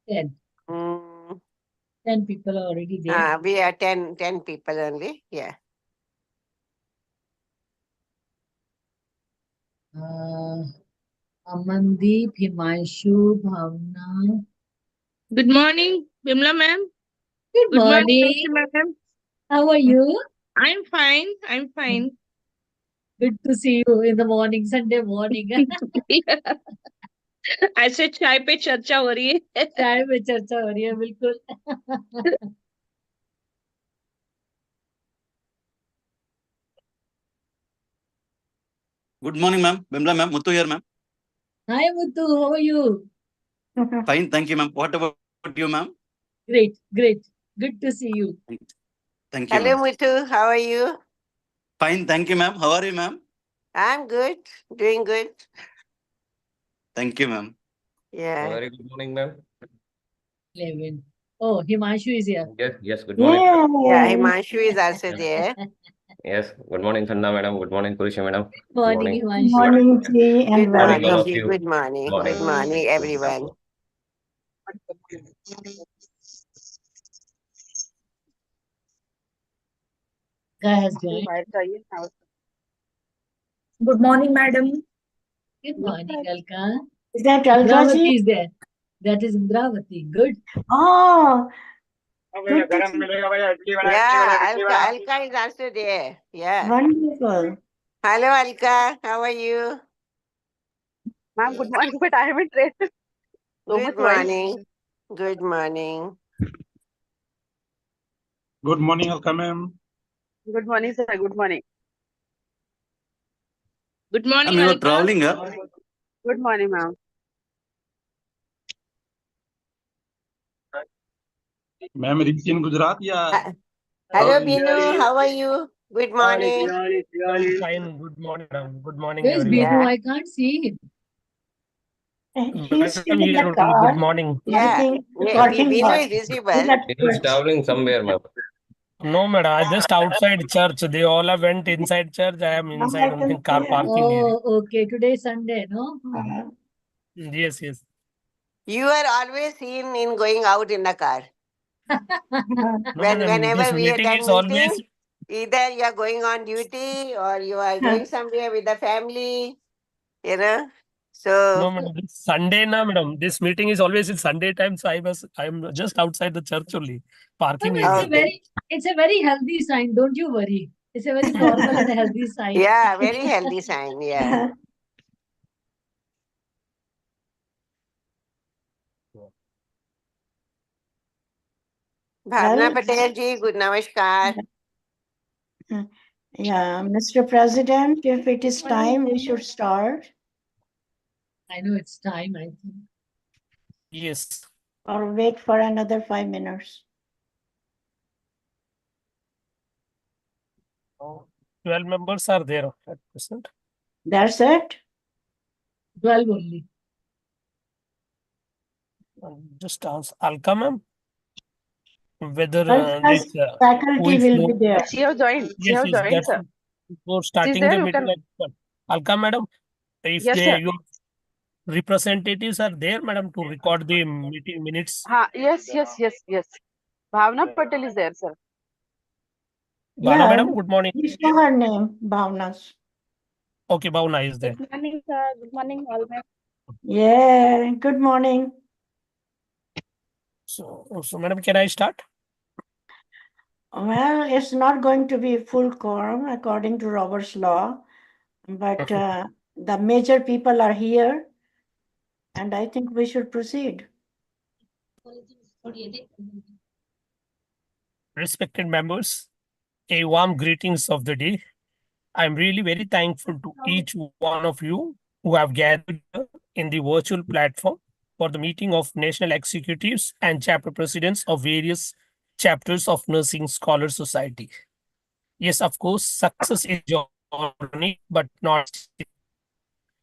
10. Mm, 10 people are already there. we are 10 people only. Yeah. Amandeep, Himanshu, Bhavna. Good morning, Bimla ma'am. Good Good morning, morning. madam. How are you? I'm fine. I'm fine. Good to see you in the morning, Sunday morning. ऐसे चाय पे चर्चा हो रही है. चाय में चर्चा हो रही है बिल्कुल. Good morning, ma'am. Bimla ma'am. Muthu here, ma'am. Hi, Muthu. How are you? Fine, thank you, ma'am. What about you, ma'am? Great, great. Good to see you. Thank you, Hello, ma'am. Muthu. How are you? Fine, thank you, ma'am. How are you, ma'am? I'm good. Doing good. Thank you, ma'am. Yeah. Very good morning, ma'am. 11. Oh, Himanshu is here. Yes, good morning. Yeah, Himanshu is also there. Yes, good morning, Chanda madam. Good morning, Purisha madam. Morning, Himanshu. Morning, Ji, and Good morning, morning, all of Ji. you. Good morning. Good morning, everyone. Guy has joined. Good morning, madam. Good morning, Alka. Is that Alka Indravati ji? is there. That is Indravati. Good. Oh, good to see. Yeah, Alka is also there. Yeah. Wonderful. Hello, Alka. How are you? Ma'am, good morning, but I haven't read so much Good while. morning. Good morning. Good morning, Alka ma'am. Good morning, sir. Good morning. Good morning, Ma'am, you are Alka. traveling, huh? Good morning, ma'am. Ma'am, reached in Gujarat, yeah. Hello, Binu. How are you? Good morning. I'm fine. Good morning, madam. Good morning, Where's everyone. Binu? Yeah. I can't see him. He's still in the Good car. morning. I Yeah. think parking Binu lot. is visible. It is traveling somewhere, ma'am. No, madam. I just outside church. They all have went inside church. I am Now inside I only can car see. parking area. Oh, okay. Today is Sunday, no? Yes, yes. You are always seen in going out in the car. No, madam. Whenever This we meeting attend is always. meeting, either you are going on duty or you are going somewhere with the family, you know. So No, madam. This Sunday, na, madam. This meeting is always in Sunday time. So I am just outside the church only. Parking No, area. it's a very healthy sign. Don't you worry. It's a very normal and a healthy sign. yeah, very healthy sign. Yeah. Bhavna Well, Patel ji, good namaskar. yeah, Mr. President, if it is time, we should start I know it's time, I think. Yes. or wait for another 5 minutes. 12 members are there at present. That's it? 12 only. Just ask Alka, ma'am. Whether Well, this faculty will be there. She have joined. She yes, have yes, joined, that's sir. for starting there, the you meeting. Alka, madam, if Yes, sir. your representatives are there, madam, to record the meeting minutes. Yes. Bhavna Patel is there, sir. Bhavna, Yeah, madam, good morning. you saw her name, Bhavna's. Okay, Bhavna is there. Good morning, sir. Good morning, all. Yeah, good morning. So, madam, can I start? Well, it's not going to be full quorum according to Robert's law, but the major people are here, and I think we should proceed. Respected members, a warm greetings of the day. I'm really very thankful to each one of you who have gathered here in the virtual platform for the meeting of national executives and chapter presidents of various chapters of Nursing Scholar Society. Yes, of course, success is journey, but not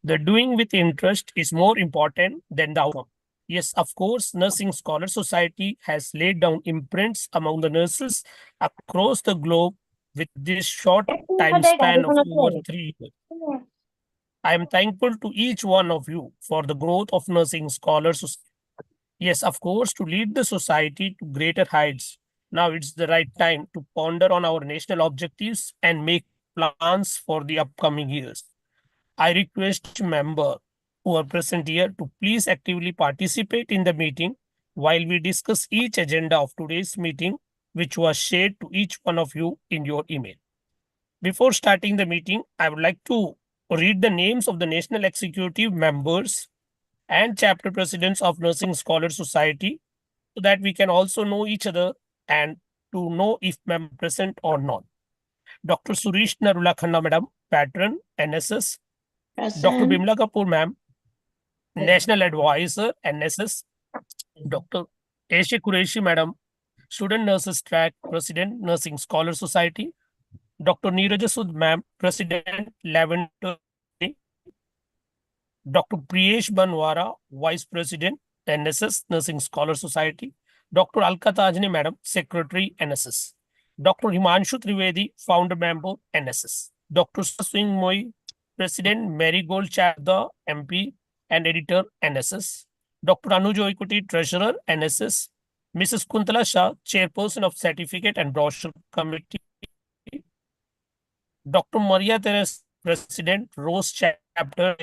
the doing with interest is more important than the outcome. Yes, of course, Nursing Scholar Society has laid down imprints among the nurses across the globe with this short time span of over 3 years. I am thankful to each one of you for the growth of Nursing Scholar Society. Yes, of course, to lead the society to greater heights. Now it's the right time to ponder on our national objectives and make plans for the upcoming years. I request members who are present here to please actively participate in the meeting while we discuss each agenda of today's meeting, which was shared to each one of you in your email. Before starting the meeting, I would like to read the names of the National Executive members and chapter presidents of Nursing Scholars Society so that we can also know each other and to know if member present or not. Dr. Suresh Narula Khanna Madam, Patron, NSS. Dr. Present. Bimla Kapoor Ma'am, National Advisor, NSS. Dr. Eshe Qureshi Madam, Student Nurses Track, President, Nursing Scholar Society. Dr. Neeraja Sood Ma'am, President, Lavender. Dr. Priyesh Banwara, Vice President, NSS, Nursing Scholar Society. Dr. Alka Tajne Madam, Secretary, NSS. Dr. Himanshu Trivedi, Founder Member, NSS. Dr. Swing Moi, President, Marigold Chadda, MP and Editor, NSS. Dr. Anuj Oikoti, Treasurer, NSS. Mrs. Kuntala Shah, Chairperson of Certificate and Brochure Committee. Dr. Maria Teres, President, Rose Chapter.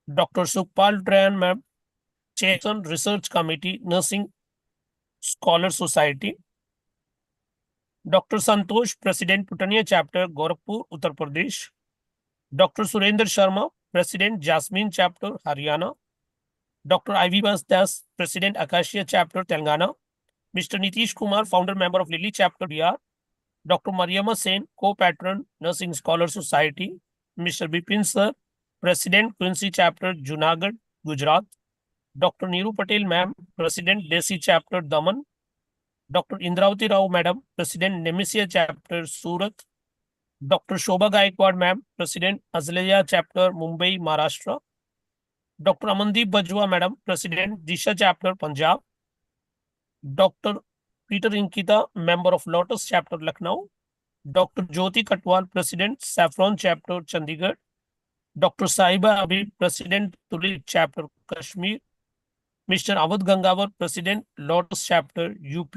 Dr. Sukhpal Trayan Ma'am, Chairperson, Research Committee, Nursing Scholar Society. Dr. Santosh, President, Putania Chapter, Gorakhpur, Uttar Pradesh. Dr. Surendra Sharma, President, Jasmine Chapter, Haryana. Dr. Ivy Das, President, Acacia Chapter, Telangana. Mr. Nitish Kumar, Founder Member of Lily Chapter, Bihar. Dr. Mariama Sen, Co-Patron, Nursing Scholar Society. Mr. Bipin Sir, President, Quincy Chapter, Junagadh, Gujarat. Dr. Neeru Patel Ma'am, President, Desi Chapter, Daman. Dr. Indravati Rao Madam, President, Nemesia Chapter, Surat. Dr. Shobha Gaikwad Ma'am, President, Azaleya Chapter, Mumbai, Maharashtra. Dr. Amandeep Bajwa Madam, President, Disha Chapter, Punjab. Dr. Peter Inkita, Member of Lotus Chapter, Lucknow. Dr. Jyoti Katwal, President, Saffron Chapter, Chandigarh. Dr. Saiba Habib, President, Tulip Chapter, Kashmir. Mr. Avadh Gangawar, President, Lotus Chapter, UP.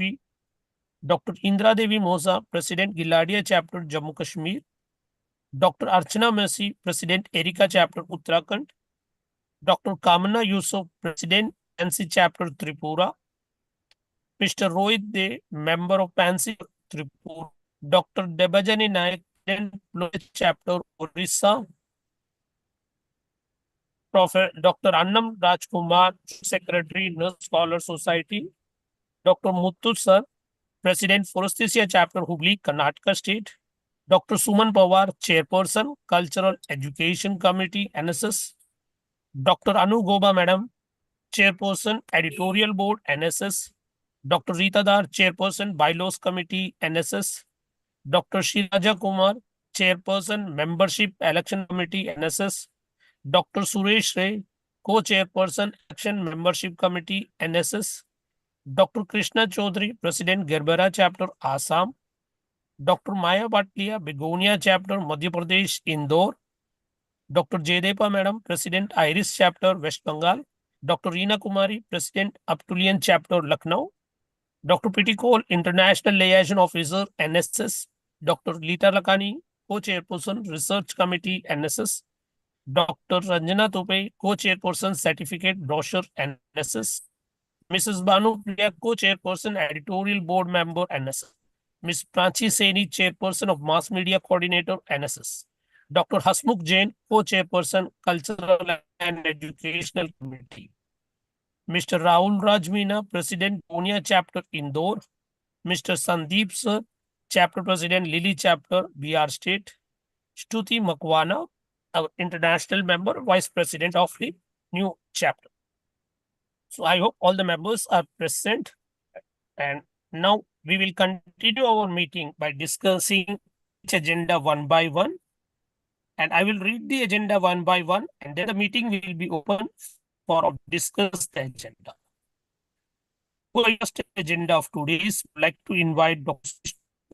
Dr. Indra Devi Moza, President, Giladia Chapter, Jammu Kashmir. Dr. Archana Mercy, President, Erika Chapter, Uttarakhand. Dr. Kamana Yusuf, President, NC Chapter, Tripura. Mr. Rohit De, Member of Pansy, Tripura. Dr. Debajani Naik, President, Ploy Chapter, Orissa. Dr. Annam Rajkumar, Secretary, Nurse Scholar Society. Dr. Muthu Sir, President, Foresticia Chapter, Hubli, Karnataka State. Dr. Suman Pawar, Chairperson, Cultural Education Committee, NSS. Dr. Anu Goba Madam, Chairperson, Editorial Board, NSS. Dr. Rita Dar, Chairperson, Bylaws Committee, NSS. Dr. Shiraja Kumar, Chairperson, Membership Election Committee, NSS. Dr. Suresh Ray, Co-Chairperson, Election Membership Committee, NSS. Dr. Krishna Chaudhary, President, Gerbera Chapter, Assam. Dr. Maya Bhatlia, Begonia Chapter, Madhya Pradesh, Indore. Dr. Jaydepa Madam, President, Iris Chapter, West Bengal. Dr. Reena Kumari, President, Aptulian Chapter, Lucknow. Dr. Pretty Cole, International Liaison Officer, NSS. Dr. Leeta Lakani, Co-Chairperson, Research Committee, NSS. Dr. Ranjana Tope, Co-Chairperson, Certificate, Brochure, NSS. Mrs. Banu Priya, Co-Chairperson, Editorial Board Member, NSS. Ms. Pranchi Seni, Chairperson of Mass Media Coordinator, NSS. Dr. Hasmukh Jain, Co-Chairperson, Cultural and Educational Committee. Mr. Rahul Rajmeena, President, Punia Chapter, Indore. Mr. Sandeep Sir, Chapter President, Lily Chapter, Bihar State. Shruti Makwana, our international member, Vice President of the new chapter. So I hope all the members are present. And now we will continue our meeting by discussing each agenda one by one. And I will read the agenda one by one, and then the meeting will be open for discuss the agenda. For the first agenda of today's, I'd like to invite Dr.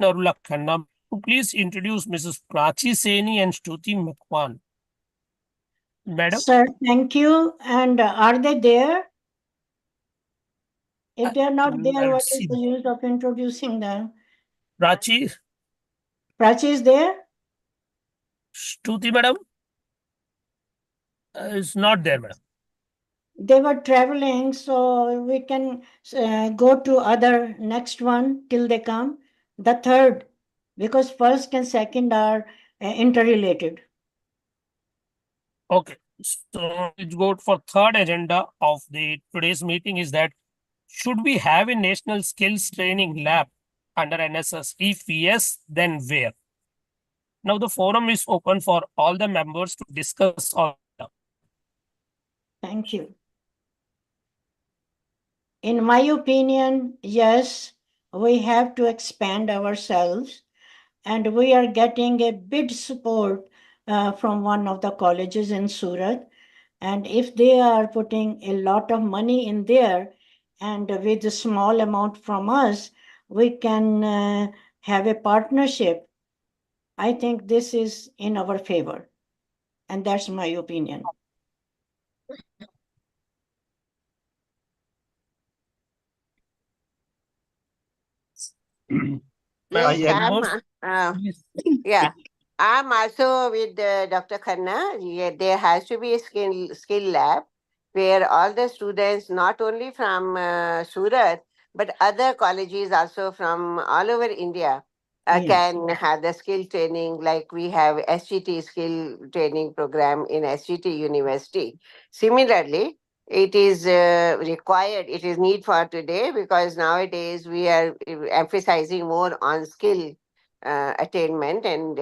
Narula Khanna to please introduce Mrs. Prachi Seni and Shruti Makwan. Madam? Sir, thank you. And are they there? If they are not there, what Let's is see. the use of introducing them? Prachi, Prachi is there? Stuti madam is not there, madam. They were traveling, so we can go to other next one till they come. The third, because first and second are interrelated. Okay, so let's go for third agenda of the today's meeting is that should we have a national skills training lab under NSS? If yes, then where? Now the forum is open for all the members to discuss on. Thank you. In my opinion, yes, we have to expand ourselves, and we are getting a big support from one of the colleges in Surat. And if they are putting a lot of money in there, and with a small amount from us, we can have a partnership. I think this is in our favor. And that's my opinion. Yes, Madam, I'm, boss, please. yeah, I'm also with Dr. Khanna. Yeah, there has to be a skill lab where all the students, not only from Surat, but other colleges also from all over India, Yes. can have the skill training. Like we have SGT skill training program in SGT University. Similarly, it is required, it is need for today because nowadays we are emphasizing more on skill attainment and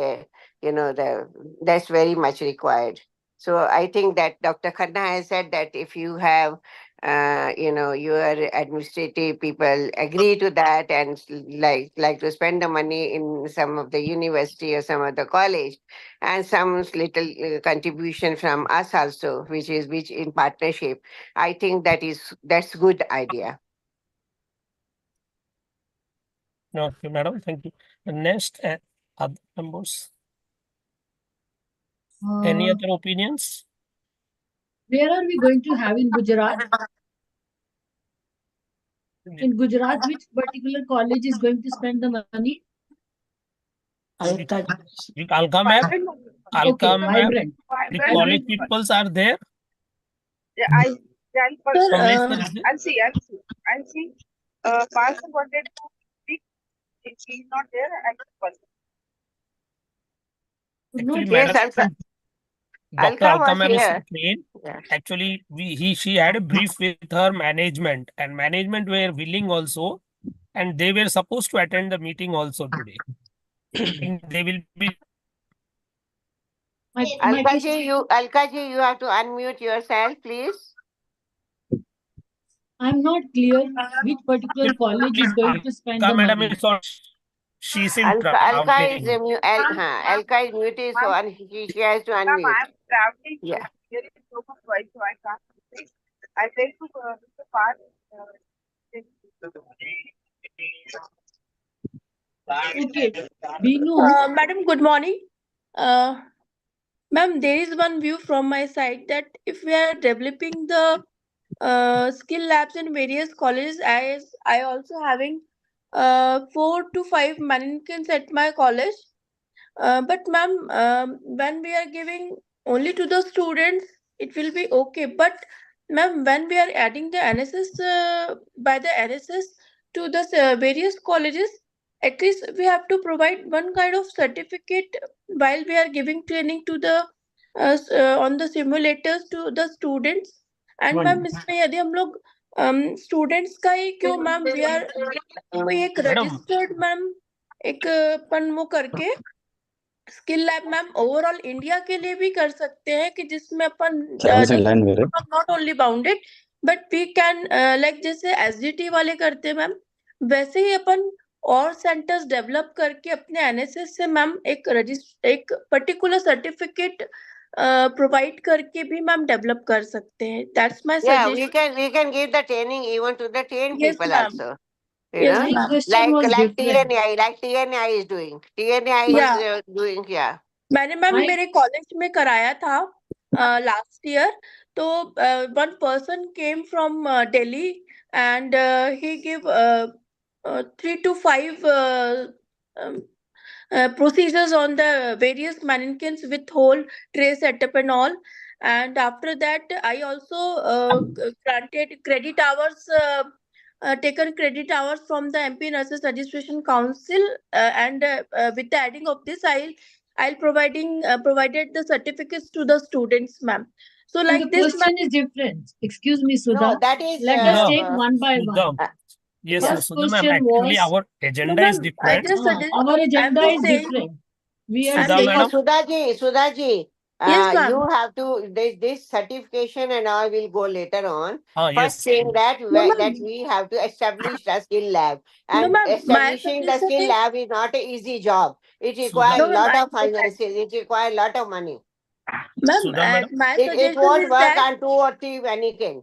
that's very much required. So I think that Dr. Khanna has said that if you have your administrative people agree to that and like to spend the money in some of the university or some of the college and some little contribution from us also, which in partnership, I think that's good idea. Okay, madam, thank you. The next, other members, any Uh, other opinions? where are we going to have in Gujarat? In Gujarat, which particular college is going to spend the money? Alka. Alka ma'am, Okay, Alka ma'am, Vibrant. the Vibrant. college peoples are there. Yeah, I'll Somesh sir is there? I'll see. Parson wanted to speak. If he's not there, I can call. Could not Actually, hear. Yes, madam, Dr. Alka Alka was ma'am is here. trained. Yeah. Actually, she had a brief with her management, and management were willing also, and they were supposed to attend the meeting also today. They will be. My Alka question, ji, you have to unmute yourself, please. I'm not clear which particular college is going to spend Alka the madam money. is on. She's in Alka is traveling. Alka is muted, so she has to Ma'am, unmute. I'm traveling. Yeah. There is so much voice, so I can't speak. I try to Mr. Parth. Okay, Binu, Madam, good morning. Ma'am, there is one view from my side that if we are developing the skill labs in various colleges, as I also having 4 to 5 mannequins at my college. But ma'am, when we are giving only to the students, it will be okay. But ma'am, when we are adding the NSS by the NSS to the various colleges, at least we have to provide one kind of certificate while we are giving training to the on the simulators to the students. And ma'am इसमें यदि हम लोग students का ही क्यों ma'am we are कोई एक registered ma'am एक अपन वो करके skill lab ma'am overall India के लिए भी कर सकते हैं कि जिसमें अपन not only bounded but we can like जैसे एसजीटी वाले करते हैं मैम वैसे ही अपन और सेंटर्स डेवलप करके अपने एनएसएस से मैम एक पर्टिकुलर सर्टिफिकेट प्रोवाइड करके भी मैम डेवलप कर सकते हैं that's my Yeah, suggestion we can give the training even to the trained Yes, people ma'am. also. Yes, my ma'am. question was different. TNI is doing. TNI Yeah. is doing, yeah. मैंने ma'am My- मेरे college में कराया था last year तो one person came from Delhi and he give 3 to 5 um, procedures on the various mannequins with whole tray setup and all. And after that, I also granted credit hours, taken credit hours from the MP Nurses Registration Council, and with the adding of this, I'll provided the certificates to the students, ma'am. So So like the this, question is different. Excuse me, No, Sudha. that is Let us Sudha, take one by one. Sudha. Yes, yeah. First Sudha ma'am, question actually was, our no, agenda is ma'am, I different. just suggest, our I'm agenda just is saying, different. We are I'm Sudha saying, madam, Sudhaji, yes, you ma'am. have to this certification and all will go later on. First yes. thing that No, that ma'am. we have to establish the skill lab, No, and ma'am. My establishing the suggestion skill is, lab is not an easy job. It Sudha, requires no, a ma'am. lot I of finances. It requires a lot of money. Ma'am, Sudha madam, my It suggestion won't is work that, on 2 or 3 mannequin.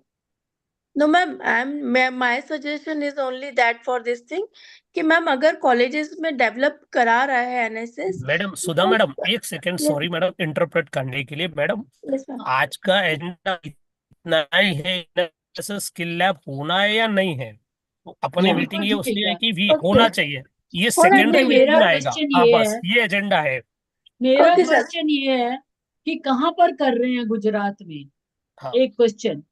no, ma'am. My suggestion is only that for this thing कि ma'am अगर colleges में develop करा रहा है NSS, madam सुधा madam एक second, yes, sorry madam interpret करने के लिए। Madam yes, ma'am. आज का एजेंडा इतना ही है, ऐसा स्किल लैब होना है या नहीं है? तो अपनी Yeah. मीटिंग ये उसलिए है कि भी Okay. होना चाहिए, ये होना सेकेंडरी चाहिए। मीटिंग मेरा में आएगा। क्वेश्चन हाँ ये बस है, ये एजेंडा है। मेरा Okay, sir. क्वेश्चन ये है कि कहाँ पर कर रहे हैं गुजरात में? हाँ। एक क्वेश्चन,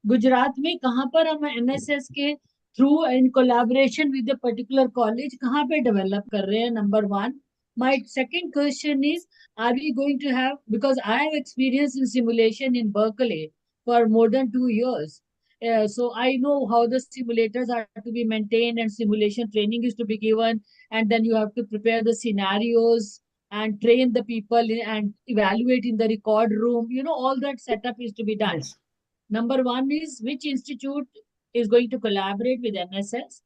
गुजरात में कहाँ पर हम एनएसएस के through in collaboration with the particular college कहाँ पे डेवलप कर रहे हैं? Number one. My second question is, are we going to have, because I have experience in simulation in Berkeley for more than 2 years. So I know how the simulators are to be maintained and simulation training is to be given, and then you have to prepare the scenarios and train the people and evaluate in the record room. You know, all that setup is to be done. Yes. Number one is, which institute is going to collaborate with NSS?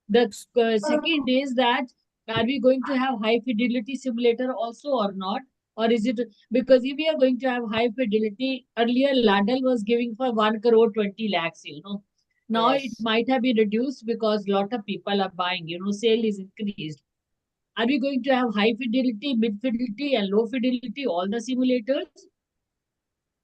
The second is that, are we going to have high fidelity simulator also or not? Or is it, because if we are going to have high fidelity, earlier Ladle was giving for 1 crore 20 lakhs, you know. Now it Yes. might have been reduced because a lot of people are buying, you know, sale is increased. Are we going to have high fidelity, mid fidelity, and low fidelity, all the simulators?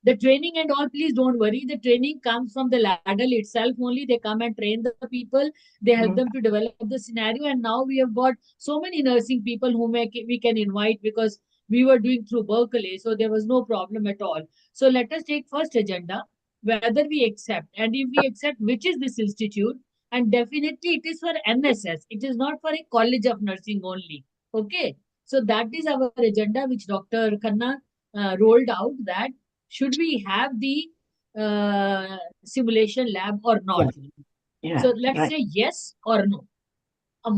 The training and all, please don't worry. The training comes from the ladle itself only. They come and train the people. They help them to develop the scenario. And now we have got so many nursing people whom we can invite, because we were doing through Berkeley. So there was no problem at all. So let us take first agenda, whether we accept. And if we accept, which is this institute? And definitely it is for NSS. It is not for a college of nursing only. Okay. So that is our agenda, which Dr. Khanna rolled out, that should we have the simulation lab or not? Yeah. So let's Right. say yes or no.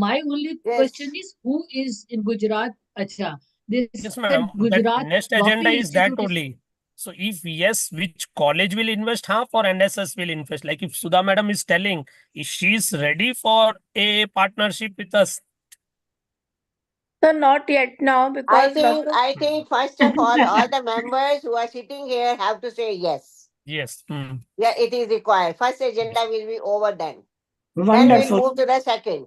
My only Yes. question is, who is in Gujarat? Acha, this Yes said ma'am, that Gujarat next agenda Wafi is that Institute only. So if yes, which college will invest, half or NSS will invest? Like if Sudha madam is telling, if she is ready for a partnership with us. So not yet now, because I think first of all the members who are sitting here have to say yes. Yes. Yeah, it is required. First agenda will be over then. Then Wonderful. we'll move to the second.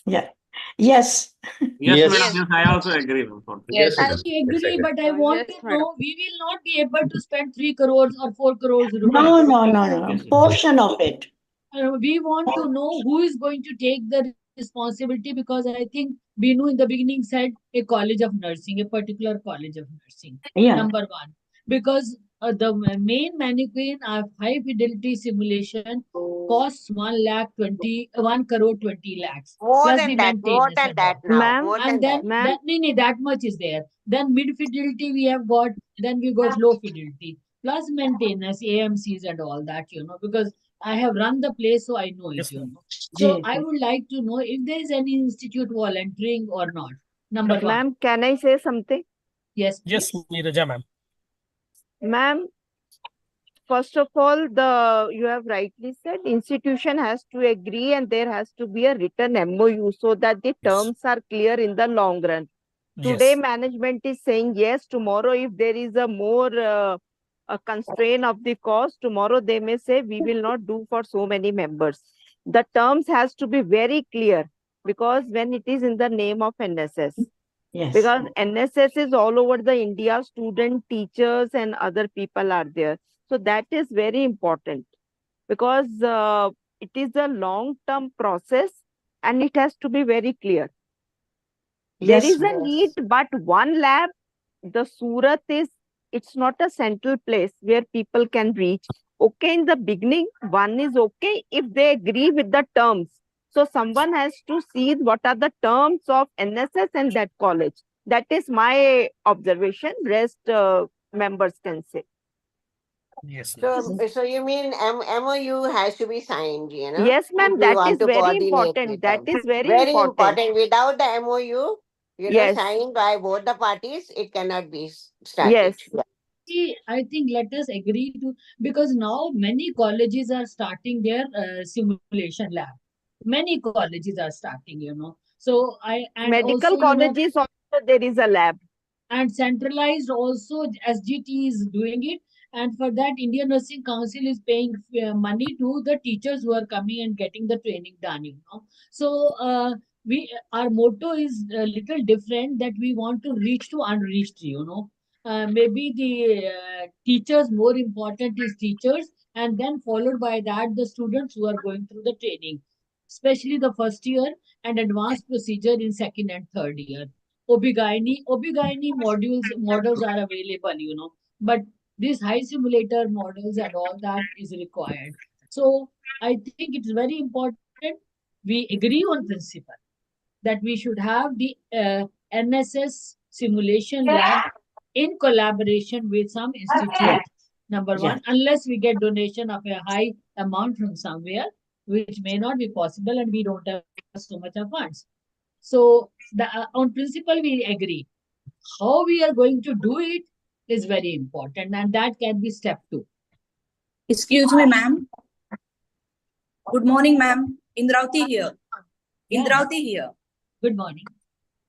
Yeah. Yes. Yes, Yes. madam. Yes, I also agree. Yes, I madam. Yes, agree, agree. but I want Yes, to madam. know, we will not be able to spend 3 crores or 4 crores rupees. No. Portion of it. We want to know who is going to take the responsibility, because I think Binu in the beginning said a college of nursing, a particular college of nursing. Yeah. Number one, because the main mannequin of high fidelity simulation costs 1 crore 20 lakhs. More plus than the that, more maintenance than and that all. now. Ma'am, More than And that. then that much is there. Then mid fidelity we have got, then we got low fidelity, plus maintenance, AMCs and all that, you know, because I have run the place, so I know it, Yes, you ma'am. know. So Ji, I ji. would like to know if there is any institute volunteering or not. Number one. ma'am, can I say something? Yes, Yes, please. Neeraja ma'am. Ma'am, first of all, you have rightly said institution has to agree and there has to be a written MOU so that the Yes. terms are clear in the long run. Today, Yes. management is saying yes. Tomorrow, if there is a more a constraint of the cost, tomorrow they may say we will not do for so many members. The terms has to be very clear, because when it is in the name of NSS, Yes. because NSS is all over the India, student, teachers, and other people are there. So that is very important, because It is a long-term process and it has to be very clear. There Yes, is a need, but one lab, the Surat it's not a central place where people can reach. Okay, in the beginning, one is okay if they agree with the terms. So someone has to see what are the terms of NSS and that college. That is my observation. Rest members can say. Yes, ma'am. So you mean MOU has to be signed, Yes, if ma'am, we that want is to very coordinate important. with That them. is very Very important. important. Without the MOU, Yes. signed by both the parties, it cannot be started. Yes. I think let us agree to, because now many colleges are starting their simulation lab. Many colleges are starting. So and Medical also, colleges also there is a lab. and centralized also SGT is doing it. And for that, Indian Nursing Council is paying money to the teachers who are coming and getting the training done. So our motto is a little different, that we want to reach to unreached. Maybe the teachers, more important is teachers, and then followed by that the students who are going through the training, especially the first year, and advanced procedure in second and third year. OB/GYN models are available, but these high simulator models and all that is required. So I think it's very important we agree on principle that we should have the NSS simulation lab in collaboration with some institute. Number one, unless we get donation of a high amount from somewhere, which may not be possible, and we don't have so much of funds. So on principle, we agree. How we are going to do it is very important, and that can be step 2. Excuse me, ma'am. Good morning, ma'am. Indravati here. Indravati here. Good morning.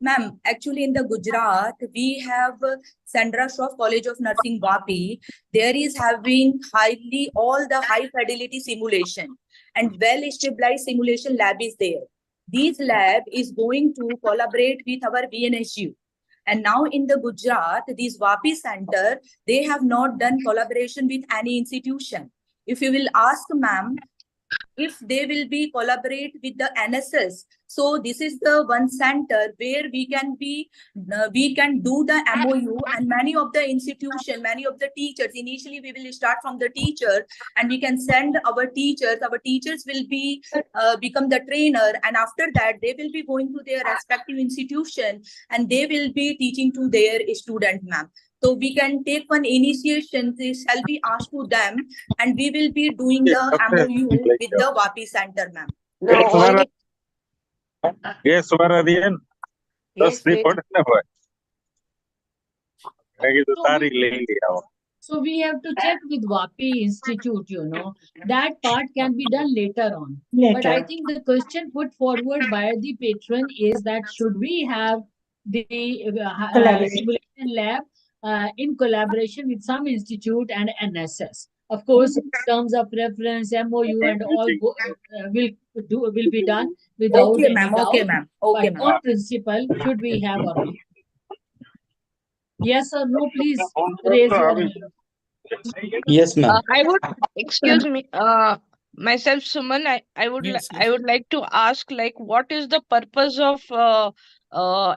Ma'am, actually in the Gujarat, we have Sandra Shroff College of Nursing Vapi. There is having all the high fidelity simulation and well-established simulation lab is there. This lab is going to collaborate with our VNSU. And now in the Gujarat, this Vapi center, they have not done collaboration with any institution. If you will ask ma'am, if they will be collaborate with the NSS, so this is the one center where we can do the MOU, and many of the institution, many of the teachers, initially we will start from the teacher and we can send our teachers will be become the trainer, and after that they will be going to their respective institution and they will be teaching to their student, ma'am. So we can take one initiation, this shall be asked to them, and we will be doing the MOU with the Vapi center, ma'am. Yes, Suvaradian. Yes, please. So we have to check with Vapi Institute, that part can be done later on. But I think the question put forward by the patron is that should we have the simulation lab in collaboration with some institute and NSS? Of course, terms of reference, MOU, and all will be done without Okay, any ma'am. doubt. Okay, ma'am. Okay, But ma'am. on principle, should we have or not? Yes or no, please raise your hand. Yes, ma'am. I would, excuse me, myself, Suman, I would like to ask, like, what is the purpose of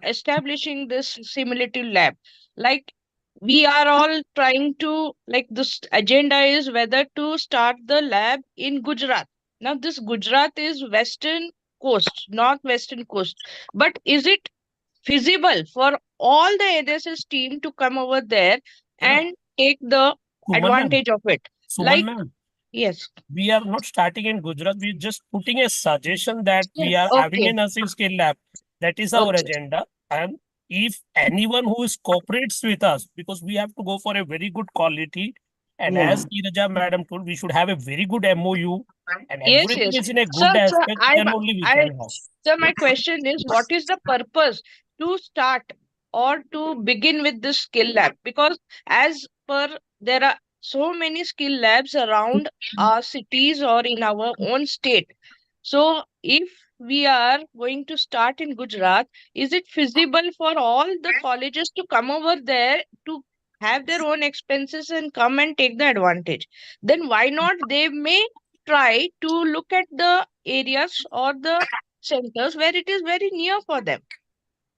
establishing this simulative lab? Like, we are all trying to, like, this agenda is whether to start the lab in Gujarat. Now, this Gujarat is western coast, northwestern coast. But is it feasible for all the NSS team to come over there and take the advantage of it? Suman ma'am, Yes. we are not starting in Gujarat. We're just putting a suggestion that we are having a nursing skill lab. That is our agenda. And if anyone who cooperates with us, because we have to go for a very good quality. And as Neeraja madam told, we should have a very good MOU. And everything is in a good aspect, then only we can have. So my question is, what is the purpose to start or to begin with this skill lab? Because as per, there are so many skill labs around our cities or in our own state. So if we are going to start in Gujarat, is it feasible for all the colleges to come over there to have their own expenses and come and take the advantage? Then why not they may try to look at the areas or the centers where it is very near for them.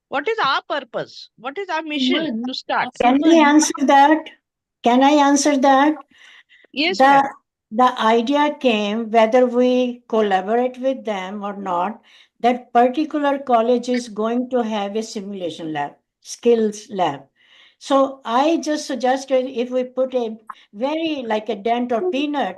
What is our purpose? What is our mission Suman, to start? Can I Suman, answer that? Can I answer that? Yes, ma'am. The idea came, whether we collaborate with them or not, that particular college is going to have a simulation lab, skills lab. So I just suggested if we put a very like a dent or peanut,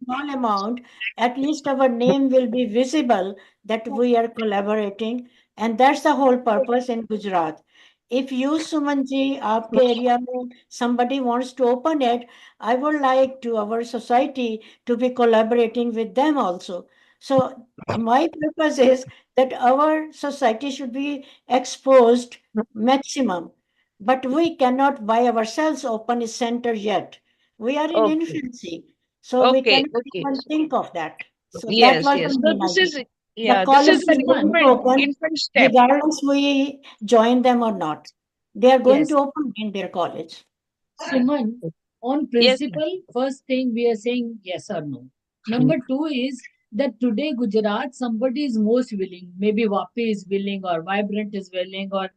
small amount, at least our name will be visible that we are collaborating. And that's the whole purpose in Gujarat. If you, Sumanji, aapke area mein somebody wants to open it, I would like to our society to be collaborating with them also. So my purpose is that our society should be exposed maximum, but we cannot by ourselves open a center yet. We are in Okay. infancy, so we Okay. cannot Okay. even think of that. So that Yes. was Yes. the So main this idea. is, The yeah, this college is is the going to Suman, open infant step. regardless we join them or not. They are going yes, to open in their college. Suman, on Yes, ma'am. principle, first thing we are saying yes or no. Number two is that today Gujarat, somebody is most willing. Maybe Vapi is willing, or Vibrant is willing, or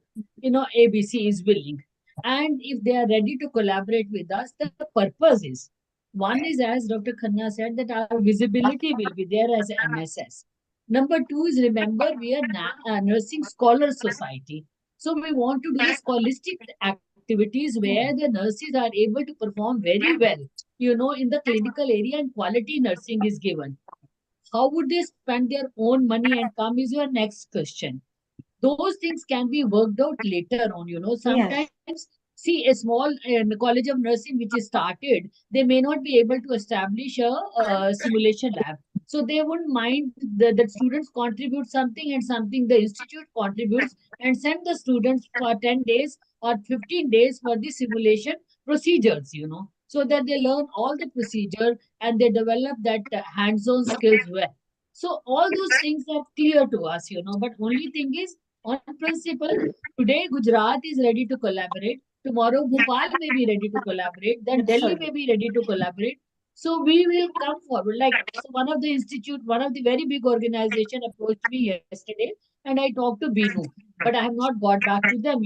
ABC is willing. And if they are ready to collaborate with us, the purpose is one is, as Dr. Khanna said, that our visibility will be there as a NSS. Number two is, remember, we are nursing scholar society. So we want to do the scholastic activities where the nurses are able to perform very well, in the clinical area, and quality nursing is given. How would they spend their own money and come is your next question. Those things can be worked out later on. Sometimes, see, a small college of nursing which is started, they may not be able to establish a simulation lab. So they wouldn't mind that students contribute something, and something the institute contributes, and send the students for 10 days or 15 days for the simulation procedures, so that they learn all the procedure and they develop that hands-on skills well. So all those things are clear to us, but only thing is, on principle, today Gujarat is ready to collaborate. Tomorrow Bhopal may be ready to collaborate. Then Delhi may be ready to collaborate. So we will come forward. Like, so one of the institute, one of the very big organization approached me yesterday, and I talked to Binu, but I have not got back to them.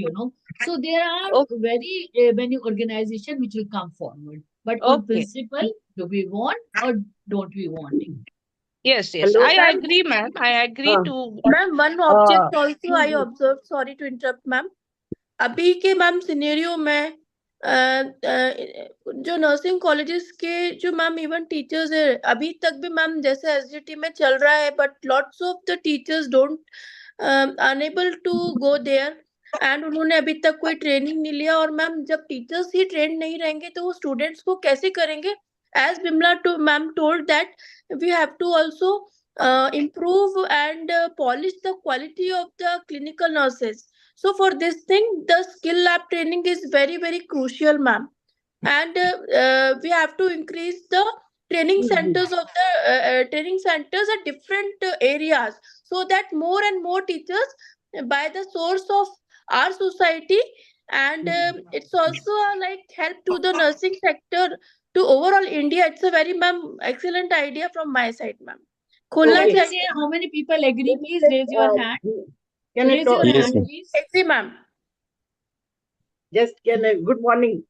So there are Okay. very many organizations which will come forward. But on Okay. principle, do we want or don't we want it? Yes. Yes. Hello, I ma'am. agree, ma'am. I agree to what. Ma'am, one object also I observed, sorry to interrupt, ma'am. अभी के ma'am scenario में जो nursing colleges के जो ma'am even teachers है, अभी तक भी मैम जैसे एसजीटी में चल रहा है, but lots of the teachers don't enable to go there, and उन्होंने अभी तक कोई ट्रेनिंग नहीं लिया. और मैम जब टीचर्स ही ट्रेन नहीं रहेंगे तो वो स्टूडेंट्स को कैसे करेंगे? As Bimla ma'am told that we have to also improve and polish the quality of the clinical nurses. So for this thing, the skill lab training is very, very crucial, ma'am. And we have to increase the training centers of the training centers at different areas, so that more and more teachers by the source of our society, and it's also like help to the nursing sector to overall India. It's a very, ma'am, excellent idea from my side, ma'am. खोलना Let me चाहिए. say how many people agree. Please raise your hand. Can I Raise talk? your Yes, hand, ma'am. please. Agree, ma'am. Just can I? Good morning.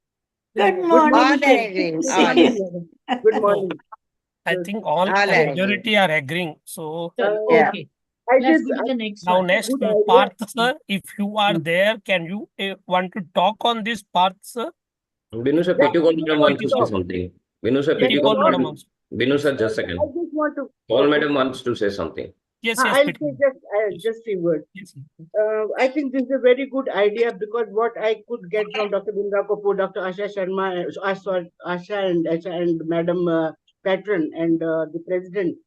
Good All morning. are Good to agreeing. see All. you. Good No, morning. I think all All are agreeing. majority are agreeing. So So, Yeah. okay. I Let's just go to the next now one. next, good idea. Parth sir, if you are there, can you want to talk on this, Parth sir? Binu sir, That Petticoat I madam want wants to to say talk. something. Binu sir, Can I Petticoat Petticoat madam madam. also. Binu sir, just a second. I just want to. Paul Okay. madam wants to say something. Yes, yes, I'll say Petticoat. just few words. Yes. I think this is a very good idea, because what I could get from Dr. Bindra Kapoor, Dr. Asha Sharma, Asha and Madam Patron and the President,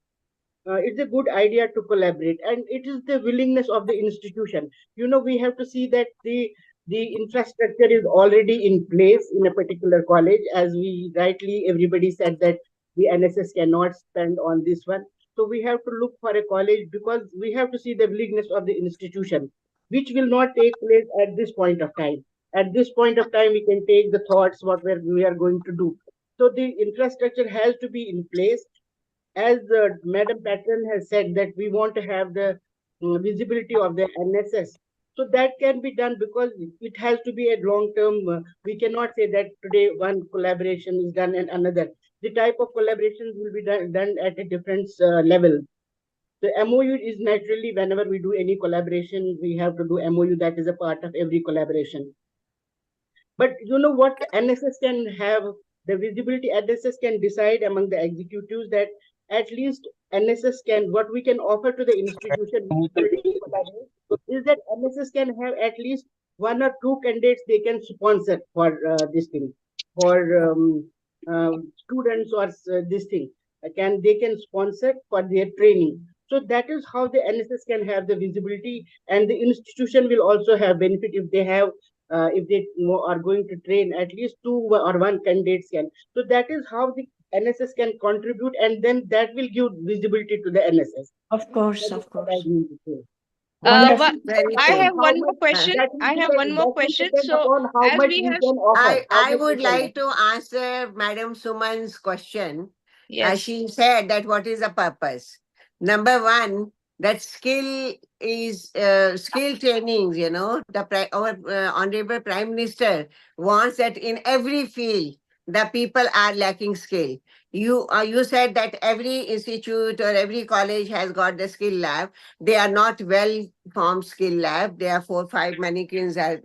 it's a good idea to collaborate, and it is the willingness of the institution. We have to see that the infrastructure is already in place in a particular college, as we rightly everybody said that the NSS cannot spend on this one. So we have to look for a college, because we have to see the willingness of the institution, which will not take place at this point of time. At this point of time, we can take the thoughts what we are going to do. So the infrastructure has to be in place. as Madam Patron has said, that we want to have the visibility of the NSS. So that can be done because it has to be a long term. We cannot say that today one collaboration is done and another. The type of collaborations will be done at a different level. The MOU is naturally, whenever we do any collaboration, we have to do MOU. That is a part of every collaboration. But you know what NSS can have, the visibility NSS can decide among the executives that at least NSS can, what we can offer to the institution is that NSS can have at least 1 or 2 candidates they can sponsor for this thing, for students or this thing. They can sponsor for their training. So that is how the NSS can have the visibility, and the institution will also have benefit if they have if they are going to train at least 2 or 1 candidates can. So that is how the NSS can contribute, and then that will give visibility to the NSS. Of course, of course. But Very I true. have one more question. I have one more question. So as we have, I would like to answer Madam Suman's question. yes, She said that what is the purpose? Number one, that skill is skill trainings, you know, our Honorable Prime Minister wants that in every field, the people are lacking skill. You said that every institute or every college has got the skill lab. They are not well formed skill lab. There are 4 or 5 mannequins are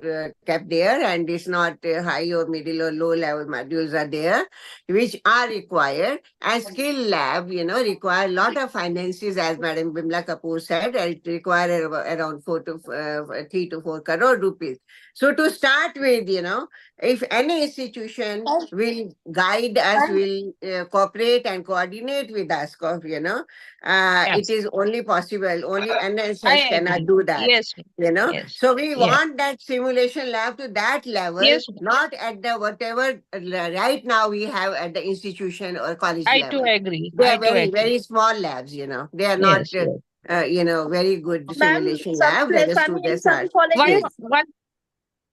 kept there, and it's not high or middle or low level modules are there, which are required. And skill lab, you know, require a lot of finances, as Madam Bimla Kapoor said. It requires around 3 to 4 crore rupees. So to start with, you know, if any institution will guide us, will cooperate and coordinate with us, you know, it is only possible, only NSS cannot do that, yes, you know. yes, So we yes. want that simulation lab to that level, Yes. not at the whatever right now we have at the institution or college I level. too agree. They I are too very, agree. very small labs, you know. They are not, Yes, yes. you know, very good Ma'am, simulation some lab where the place, I mean, in students some are. colleges, One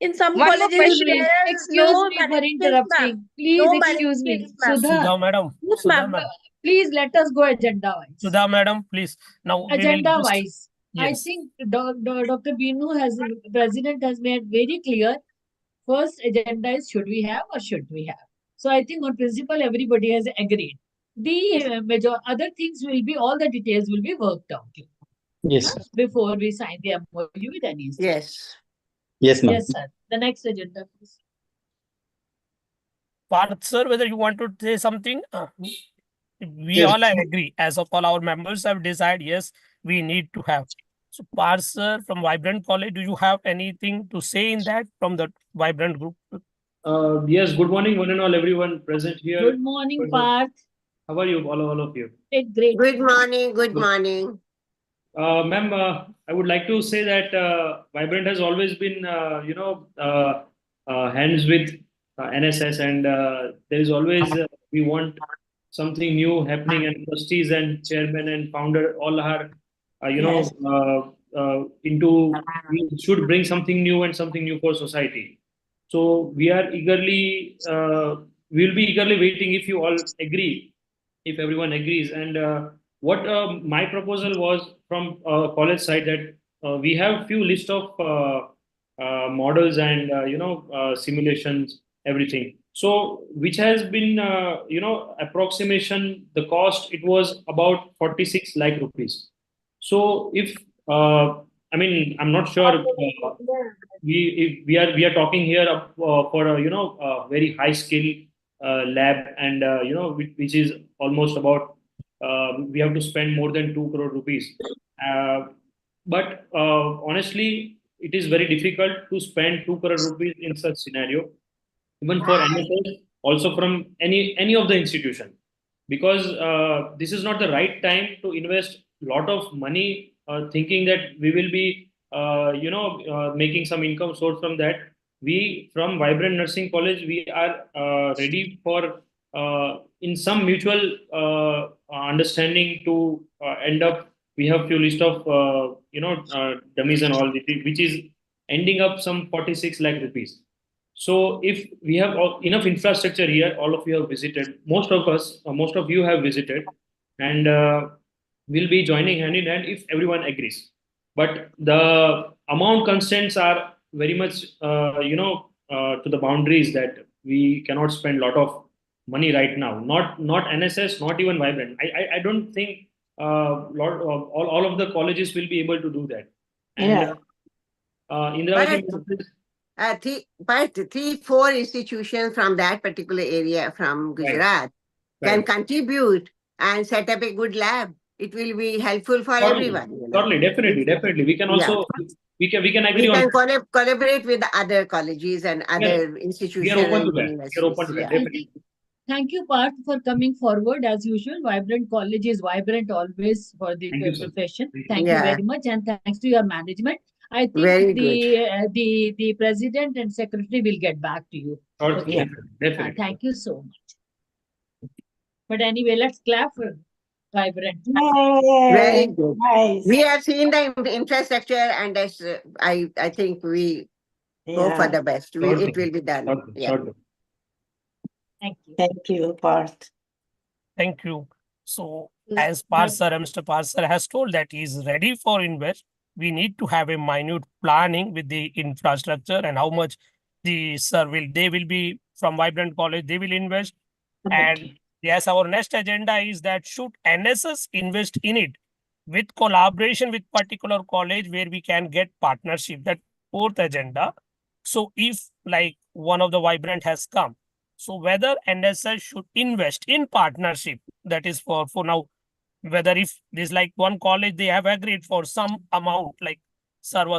in some more colleges, question. there are Excuse no me for mannequins, ma'am. interrupting. Please No excuse me. mannequins, ma'am. Sudha, Sudha madam, yes, Sudha ma'am. madam, Please let us go agenda wise. Sudha madam, please. Now we will Agenda just, wise. I yes, think Dr. Binu has, President has made very clear. First agenda is should we have or should we have. So I think on principle everybody has agreed. The major other things will be, all the details will be worked out. Yes. Before we sign the MOU with any institution. Yes. Yes, ma'am. Yes, sir. The next agenda, please. Parth sir, whether you want to say something? We Yes. all agree, as of all our members have decided, yes, we need to have. So Parth sir from Vibrant College, do you have anything to say in that from the Vibrant group? Yes, good morning, one and all, everyone present here. Good morning, Parth. How are you, all of you? Great. Good morning. Good morning. Ma'am, I would like to say that Vibrant has always been, hands with NSS, and there is always, we want something new happening, and trustees and chairman and founder all are, Yes. we should bring something new and something new for society. So we are eagerly, we'll be eagerly waiting if you all agree, if everyone agrees. And what my proposal was from college side, that we have few list of models and simulations, everything. So which has been approximation, the cost, it was about 46 lakh rupees. So if I mean, I'm not sure we are talking here for a very high skill lab, and which is almost about we have to spend more than 2 crore rupees. But honestly, it is very difficult to spend 2 crore rupees in such scenario, even for NSS, also from any of the institution, because this is not the right time to invest a lot of money thinking that we will be making some income source from that. We from Vibrant Nursing College, we are ready for in some mutual understanding to end up. We have few list of dummies and all, which is ending up some 46 lakh rupees. So if we have enough infrastructure here, all of you have visited, most of you have visited. and we'll be joining hand in hand if everyone agrees. But the amount constraints are very much, to the boundaries that we cannot spend a lot of money right now. Not NSS, not even Vibrant. I don't think all of the colleges will be able to do that. And Yeah. Indravati, But 3-4 institutions from that particular area from Gujarat can right. contribute and set up a good lab. It will be helpful for Totally, everyone. You know. totally, definitely. We can Yeah. also we can We agree on can collaborate with the other colleges and we are, other we are institutions open to and that. We are universities. open to that, Yeah. definitely. Thank you, Parth, for coming forward as usual. Vibrant College is vibrant always for the Thank you, sir. profession. Thank you Yeah. very much, and thanks to your management. I think Very good. the president and secretary will get back to you. Totally, Okay. definitely. Thank you so much. But anyway, let's clap for Vibrant. Very Yay. good. Nice. We have seen the infrastructure, and that's, I think we hope for Yeah. the best. It will be done. Yeah. Totally. Thank you. Thank you, Parth. Thank you. So, as Parth sir, Mr. Parth sir has told that he is ready for invest, we need to have a minute planning with the infrastructure and how much the sir they will be from Vibrant College, they will invest. And yes, our next agenda is that should NSS invest in it with collaboration with particular college where we can get partnership. That fourth agenda. So if like one of the Vibrant has come, so whether NSS should invest in partnership, that is for now, whether if there's like one college, they have agreed for some amount, like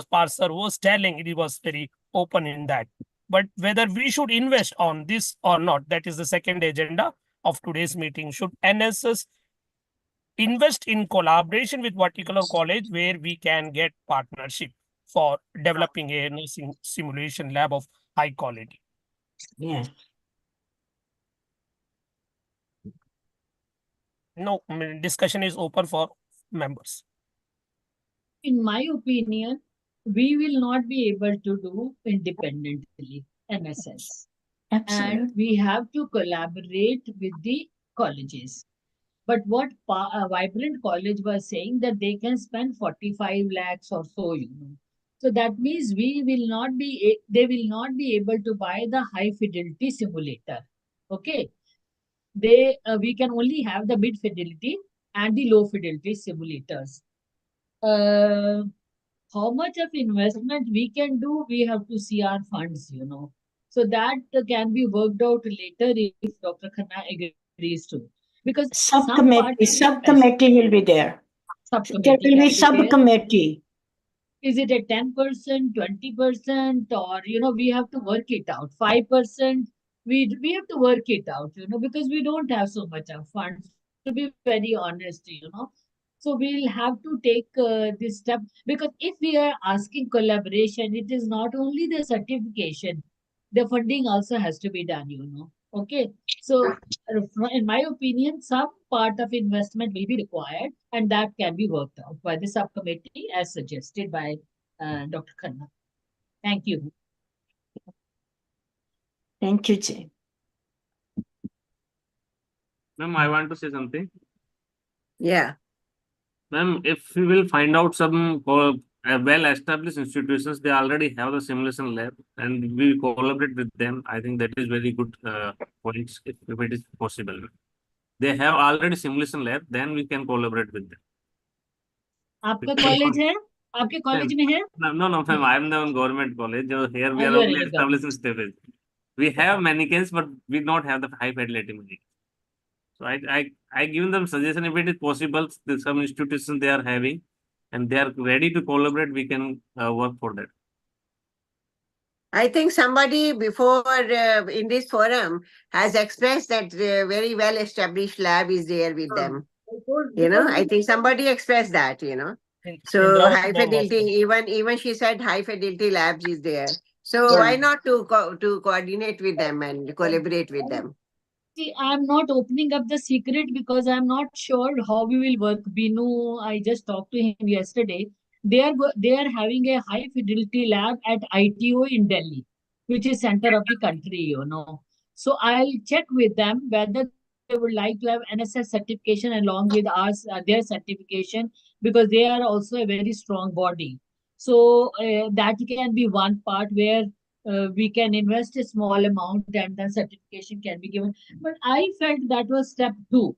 Parth sir was telling, it was very open in that. But whether we should invest on this or not, that is the second agenda of today's meeting. Should NSS invest in collaboration with particular college where we can get partnership for developing a nursing simulation lab of high quality? Yeah. No, discussion is open for members. In my opinion, we will not be able to do independently NSS. Absolutely. And we have to collaborate with the colleges. But what Vibrant College was saying that they can spend 45 lakhs or so, you know. So that means they will not be able to buy the high fidelity simulator. Okay. We can only have the mid fidelity and the low fidelity simulators. How much of investment we can do, we have to see our funds, you know. So that can be worked out later if Dr. Khanna agrees to. Because subcommittee will be there. There will be subcommittee. Is it a 10%, 20%, or we have to work it out. 5%. We have to work it out, because we don't have so much of funds, to be very honest, So we'll have to take this step, because if we are asking collaboration, it is not only the certification, the funding also has to be done, Okay. So in my opinion, some part of investment will be required, and that can be worked out by the subcommittee as suggested by Dr. Khanna. Thank you. Thank you, Jay. Ma'am, I want to say something. Yeah. Ma'am, if we will find out some well-established institutions, they already have the simulation lab, and we collaborate with them. I think that is very good points if it is possible. They have already simulation lab, then we can collaborate with them. आपका college है? आपके college में है? No, ma'am. I am the government college. Here we are only establishing stages. We have mannequins, but we don't have the high fidelity mannequins. So I give them suggestion if it is possible. Some institutions they are having, and they are ready to collaborate. We can work for that. I think somebody before in this forum has expressed that very well established lab is there with them. I think somebody expressed that, So high fidelity, even she said high fidelity labs is there. So why not to coordinate with them and collaborate with them? See, I'm not opening up the secret because I'm not sure how we will work. Binu, I just talked to him yesterday. They are having a high fidelity lab at ITO in Delhi, which is center of the country, So I'll check with them whether would like to have NSS certification along with us, their certification, because they are also a very strong body. So that can be one part where we can invest a small amount and then certification can be given. But I felt that was step 2.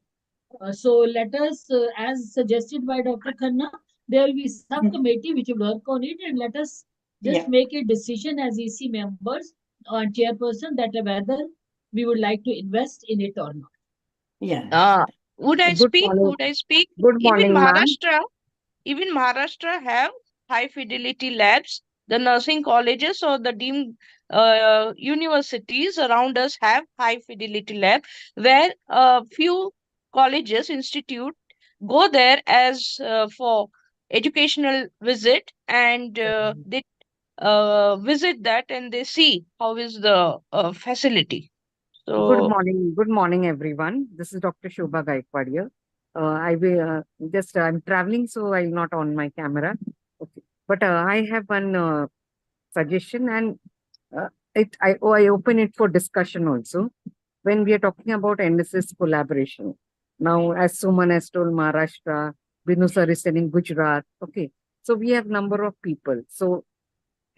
So let us, as suggested by Dr. Khanna, there will be subcommittee which will work on it, and let us just make a decision as EC members on chairperson that whether we would like to invest in it or not. Yeah. Would I Good speak? morning. Would I speak? Good Even morning, ma'am. Maharashtra have high fidelity labs. The nursing colleges or the deemed universities around us have high fidelity lab, where a few colleges, institute go there as for educational visit, and they visit that and they see how is the facility. Good So morning. Good morning, everyone. This is Dr. Shobha Gaikwad here. I will I'm traveling, so I'll not on my camera. Okay. But I have one suggestion, and I open it for discussion also. When we are talking about NSS collaboration, now as Suman has told, Maharashtra, Binu sir is telling Gujarat. Okay. So we have number of people. So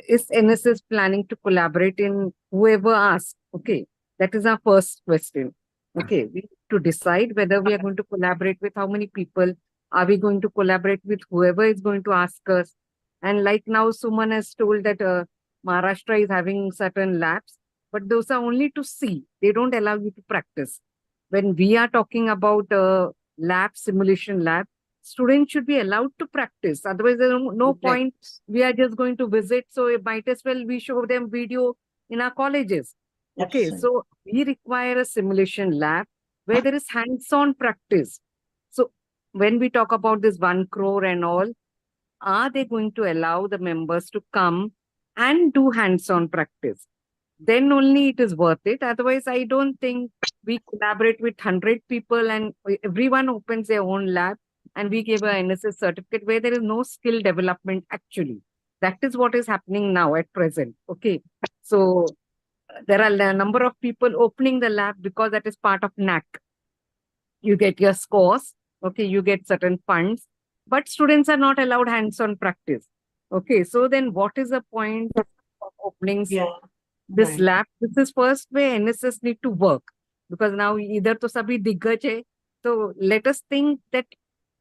is NSS planning to collaborate in whoever asks? Okay. That is our first question. Okay, we need to decide whether we are going to collaborate with how many people. Are we going to collaborate with whoever is going to ask us? And like now, Suman has told that Maharashtra is having certain labs, but those are only to see. They don't allow you to practice. When we are talking about lab, simulation lab, students should be allowed to practice. Otherwise, there's no point. We are just going to visit. So it might as well we show them video in our colleges. Okay, so we require a simulation lab where there is hands-on practice. So when we talk about this 1 crore and all, are they going to allow the members to come and do hands-on practice? Then only it is worth it. Otherwise, I don't think we collaborate with 100 people and everyone opens their own lab and we give a NSS certificate where there is no skill development actually. That is what is happening now at present. Okay, so there are a number of people opening the lab because that is part of NAC. You get your scores, okay, you get certain funds, but students are not allowed hands-on practice. Okay, so then what is the point of opening this lab? This is first where NSS need to work, because now either to sabhi diggaj hai. So let us think that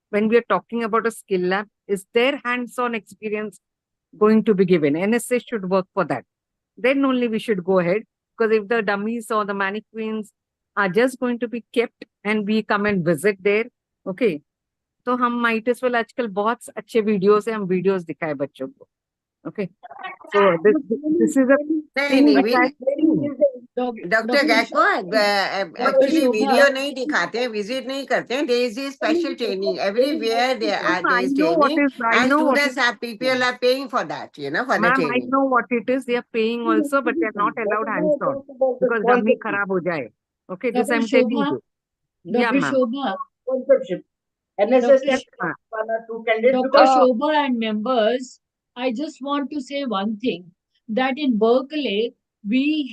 when we are talking about a skill lab, is their hands-on experience going to be given? NSS should work for that. Then only we should go ahead, because if the dummies or the mannequins are just going to be kept and we come and visit there, okay, तो हम might as well आजकल बहुत अच्छे videos हैं, हम videos दिखाए बच्चों को, okay. So this is a thing which I think. Dr. Gaikwad, actually video नहीं दिखाते हैं, visit नहीं करते हैं. There is a special training everywhere. There is training, and students are people are paying for that, you know, for the training. I know what it is. They are paying also, but they are not allowed hands-on because dummy खराब हो जाए. Okay, this I'm telling you. Yeah, Dr. ma'am. Shobha. Sponsorship. NSS can two candidates. Dr. Shobha and members, I just want to say one thing, that in Berkeley, we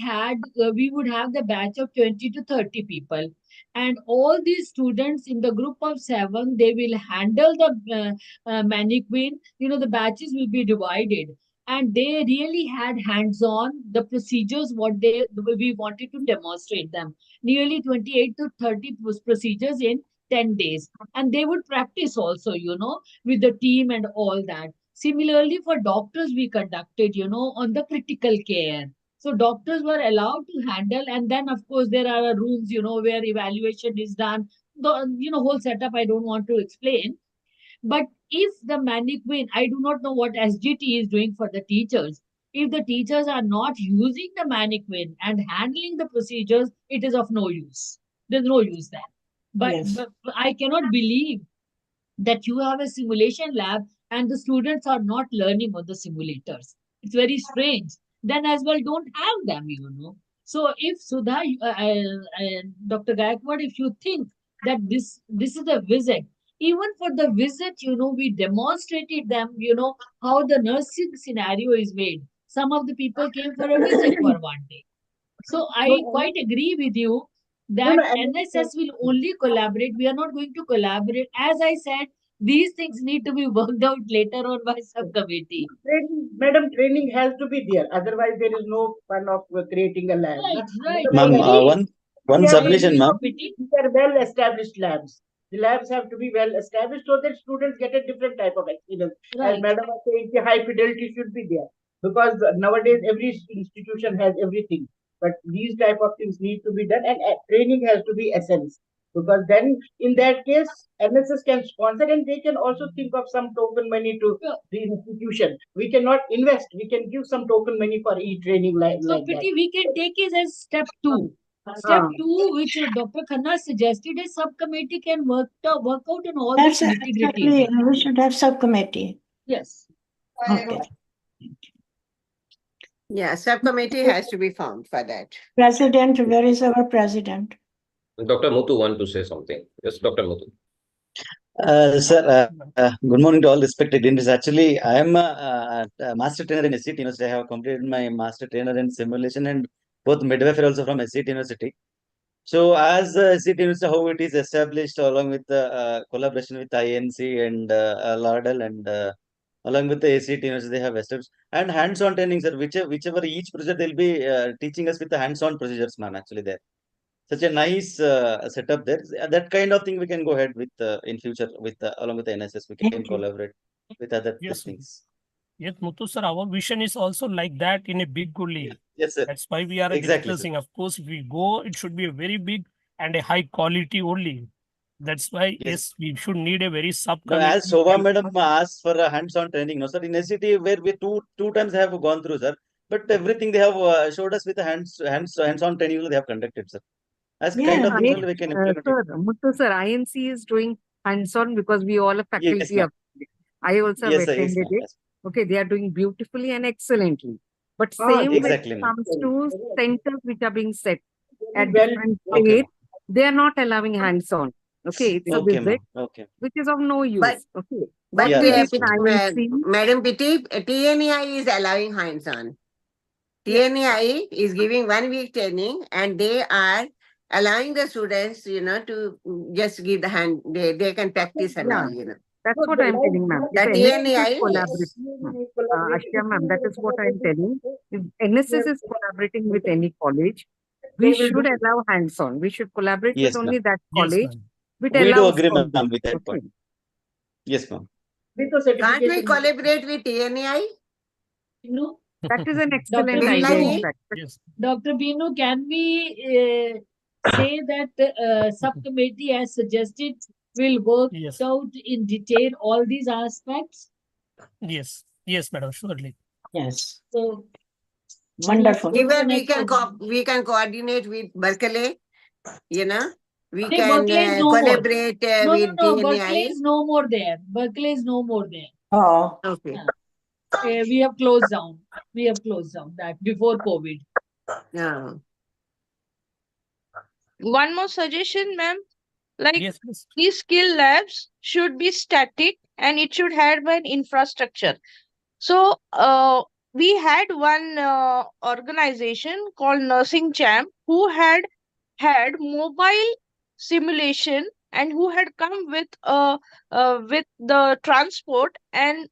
would have the batch of 20 to 30 people, and all these students in the group of 7, they will handle the mannequin. You know, the batches will be divided, and they really had hands-on the procedures what we wanted to demonstrate them. Nearly 28 to 30 procedures in 10 days, and they would practice also, you know, with the team and all that. Similarly, for doctors, we conducted, you know, on the critical care. So doctors were allowed to handle, and then of course there are rooms, you know, where evaluation is done. The, you know, whole setup I don't want to explain. But if the mannequin, I do not know what SGT is doing for the teachers. If the teachers are not using the mannequin and handling the procedures, it is of no use. There's no use there. But I cannot believe that you have a simulation lab and the students are not learning on the simulators. It's very strange. Then as well, don't have them, you know. So if Sudha, Dr. Gaikwad, if you think that this is a visit, even for the visit, you know, we demonstrated them, you know, how the nursing scenario is made. Some of the people came for a visit for one day. So I quite agree with you that no, NSS will only collaborate. We are not going to collaborate. As I said, these things need to be worked out later on by subcommittee. Madam, training has to be there. Otherwise, there is no fun of creating a lab. Right, right. Ma'am, one We are submission, ma'am. These are well-established labs. The labs have to be well established so that students get a different type of experience. Right. As Madam was saying, the high fidelity should be there because nowadays every institution has everything. But these type of things need to be done, and training has to be essence. Because then, in that case, NSS can sponsor, and they can also think of some token money to the institution. We cannot invest; we can give some token money for e-training like So, that. Pity, we can take it as step 2. Step 2, which Dr. Khanna suggested, is subcommittee can work out on all That's the nitty-gritty. exactly, we should have subcommittee. Yes. Okay. Yeah, subcommittee has to be formed for that. President, where is our president? Dr. Muthu want to say something. Yes, Dr. Muthu. Sir, good morning to all respected leaders. Actually, I am a master trainer in SCT University. I have completed my master trainer in simulation and both midwifery also from SCT University. So, as SCT University, how it is established along with the collaboration with INC and Lardal and along with the SCT University, they have established and hands-on training, sir. Whichever each project they'll be teaching us with the hands-on procedures, ma'am. Actually, there. Such a nice setup there. That kind of thing we can go ahead with in future with along with the NSS. We can collaborate with other things. Yes, Muthu sir, our vision is also like that in a big only. Yes, sir. That's why we are Exactly, discussing. Of course, if we go, it should be a very big and a high quality only. That's why, yes, we should need a very No, subcommittee. as Shobha madam asked for a hands-on training, no sir. In SCT where we two times have gone through, sir. But everything they have showed us with the hands-on training they have conducted, sir. As kind of things only we can implement it. Sir, Muthu sir, INC is doing hands-on because we all are Yes, faculty ma'am. of it. I also have Yes, sir. Yes, attended ma'am. it. Okay, they are doing beautifully and excellently. But Ah, same when exactly, it ma'am. comes to centers which are being set at Well, different Okay, states, they are not allowing hands-on. Okay, it's a okay, visit ma'am. Okay. which is of no use. But Okay, but Yeah, that that's is true. INC. Madam Pitti, TNEI is allowing hands-on. TNEI is giving 1 week training, and they are allowing the students, to just give the hand. They can practice and Yeah, all. that's what I'm telling, ma'am. The If NSS is TNEI, collaborating, Ashya ma'am, that is what I'm telling. If NSS is collaborating with any college, we should allow hands-on. We should collaborate Yes, with only ma'am. that Yes, college ma'am. which We do allows agree, all ma'am, this. with that Okay. point. Yes, ma'am. can't we collaborate with TNEI? No. That is an Dr. excellent idea, Bimlaji? in fact. Yes. Dr. Binu, can we say that subcommittee as suggested will work Yes. out in detail all these aspects? Yes. Yes, madam. Surely. Yes, So, wonderful. Even we can coordinate with Berkeley, we Say can Berkeley is no more. collaborate with No, Berkeley TNEI. is no more there. Berkeley is no more there. Oh, Okay. We have closed down. We have closed down that before COVID. Yeah. One more suggestion, ma'am. Like Yes, please. these skill labs should be static and it should have an infrastructure. So, we had one organization called Nursing Champ who had mobile simulation and who had come with the transport, and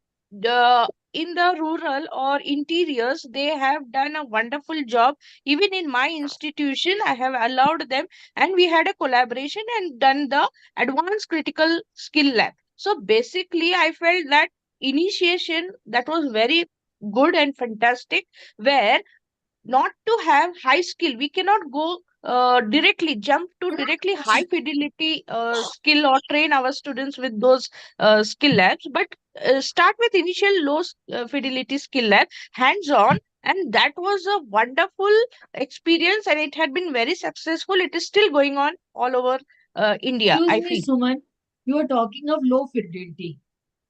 in the rural or interiors they have done a wonderful job. Even in my institution I have allowed them, and we had a collaboration and done the advanced critical skill lab. So basically I felt that initiation that was very good and fantastic, where not to have high skill, we cannot go directly high fidelity skill or train our students with those skill labs, but start with initial low fidelity skill lab hands on, and that was a wonderful experience and it had been very successful. It is still going on all over India, I Excuse me, feel. Suman, you are talking of low fidelity.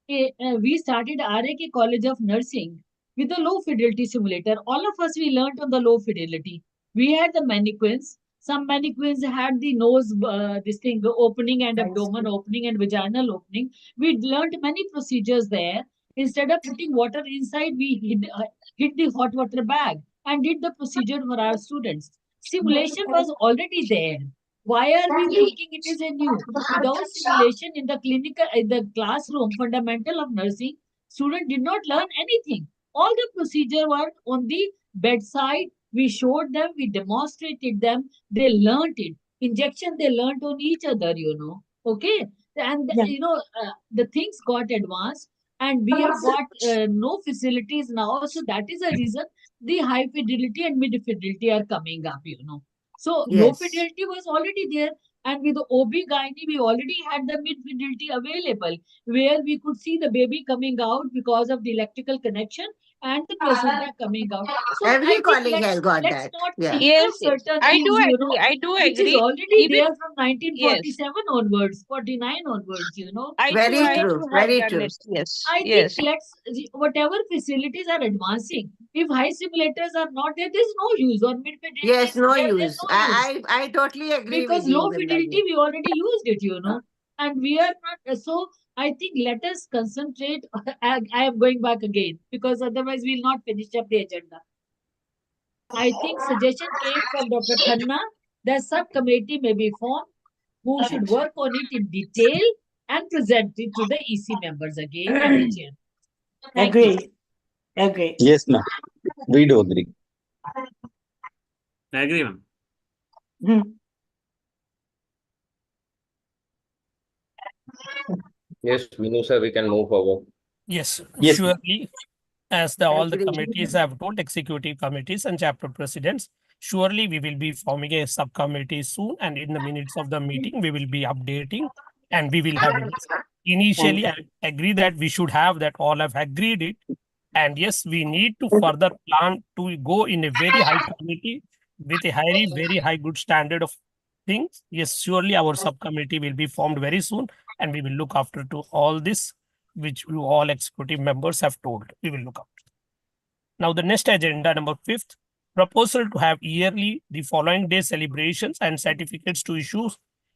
We started RAK College of Nursing with a low fidelity simulator. All of us, we learned on the low fidelity. We had the mannequins. Some mannequins had the nose, this thing, opening and abdomen opening and vaginal opening. We learned many procedures there. Instead of putting water inside, we hid the hot water bag and did the procedure for our students. Simulation was already there. Why are we thinking it is a new? Without simulation in the classroom, fundamental of nursing, students did not learn anything. All the procedure were on the bedside. We showed them, we demonstrated them, they learned it. Injection, they learned on each other, Okay. And, the things got advanced and we have got no facilities now. So that is a reason the high fidelity and mid fidelity are coming up. So low Yes. fidelity was already there, and with the OB-GYN, we already had the mid fidelity available, where we could see the baby coming out because of the electrical connection and the placenta coming out. So Every I think college has let's got let's that. not Yeah. think Yes, of yes. certain I do things, agree. I do which is agree. already Even there from yes, 1947 onwards, 49 onwards. Very So I true. too have Very done true. it. Yes, I yes. think whatever facilities are advancing, if high simulators are not there, there's no use. Or mid fidelity Yes, is no there, there's use. no use. I totally agree Because with you, low Bimla fidelity, ji. we already used it. And we are not. So I think let us concentrate. I am going back again because otherwise we'll not finish up the agenda. I think suggestion came from Dr. Khanna that subcommittee may be formed who should work on it in detail and present it to the EC members again and the chair. Thank you. Agree. Agree. Yes, ma'am. We do agree. I agree, ma'am. Yes, Vinu sir, we can move forward. Yes, Yes. surely, as all the Agree. committees have told, executive committees and chapter presidents, surely we will be forming a subcommittee soon, and in the minutes of the meeting, we will be updating and we will have it. Initially, I agree that we should have that, all have agreed it. And yes, we need to further plan to go in a very high quality with a very high good standard of things. Yes, surely our subcommittee will be formed very soon and we will look after to all this, which you all executive members have told. We will look after. Now, the next agenda, number 5th, proposal to have yearly the following day celebrations and certificates to issue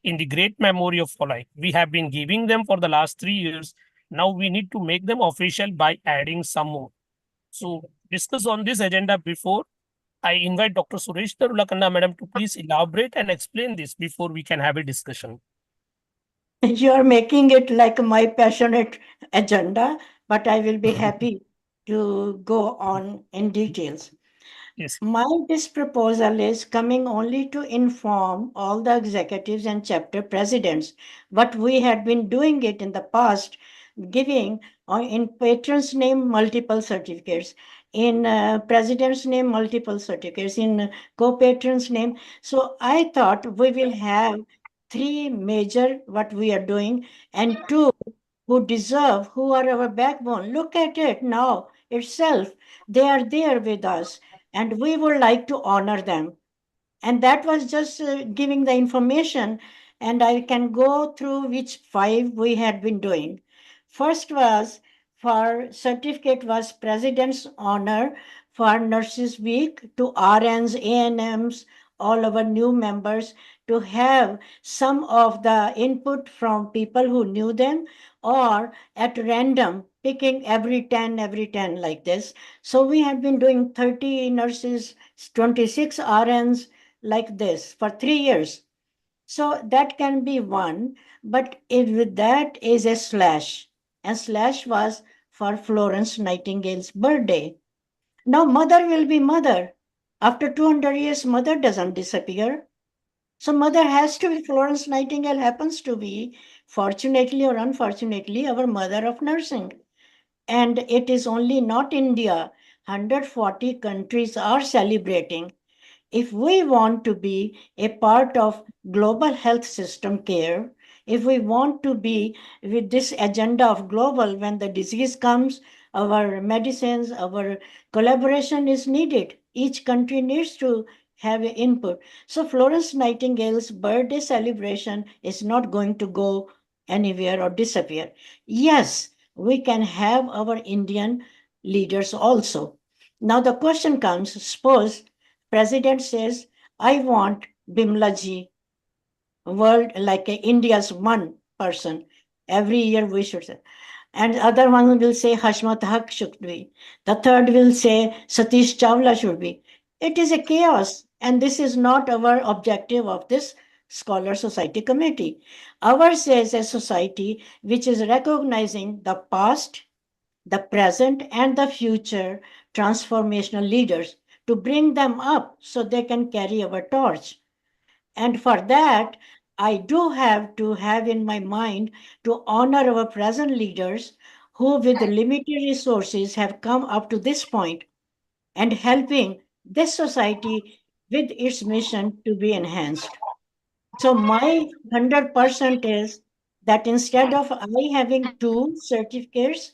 in the great memory of following. We have been giving them for the last 3 years. Now we need to make them official by adding some more. So discuss on this agenda before. I invite Dr. Suresh Tarulakanda madam to please elaborate and explain this before we can have a discussion. You are making it like my passionate agenda, but I will be happy to go on in details. Yes. This proposal is coming only to inform all the executives and chapter presidents what we had been doing it in the past, giving in patron's name multiple certificates, in president's name multiple certificates, in co-patron's name. So I thought we will have 3 major what we are doing and 2 who deserve, who are our backbone. Look at it now itself. They are there with us and we would like to honor them. And that was just giving the information, and I can go through which 5 we had been doing. First was for certificate was President's Honor for Nurses Week to RNs, ANMs, all our new members to have some of the input from people who knew them or at random picking every 10 like this. So we had been doing 30 nurses, 26 RNs like this for 3 years. So that can be one, but with that is a slash. And slash was for Florence Nightingale's birthday. Now mother will be mother. After 200 years, mother doesn't disappear. So mother has to be, Florence Nightingale happens to be, fortunately or unfortunately, our mother of nursing. And it is only not India. 140 countries are celebrating. If we want to be a part of global health system care, if we want to be with this agenda of global, when the disease comes, our medicines, our collaboration is needed. Each country needs to have an input. So Florence Nightingale's birthday celebration is not going to go anywhere or disappear. Yes, we can have our Indian leaders also. Now the question comes, suppose President says, I want Bimla ji, world like India's one person. Every year we should say. And other one will say Hashmat Haq should be. The third will say Satish Chawla should be. It is a chaos. And this is not our objective of this Scholar Society Committee. Ours is a society which is recognizing the past, the present, and the future transformational leaders to bring them up so they can carry our torch. And for that, I do have to have in my mind to honor our present leaders who, with limited resources, have come up to this point and helping this society with its mission to be enhanced. So my 100% is that instead of I having 2 certificates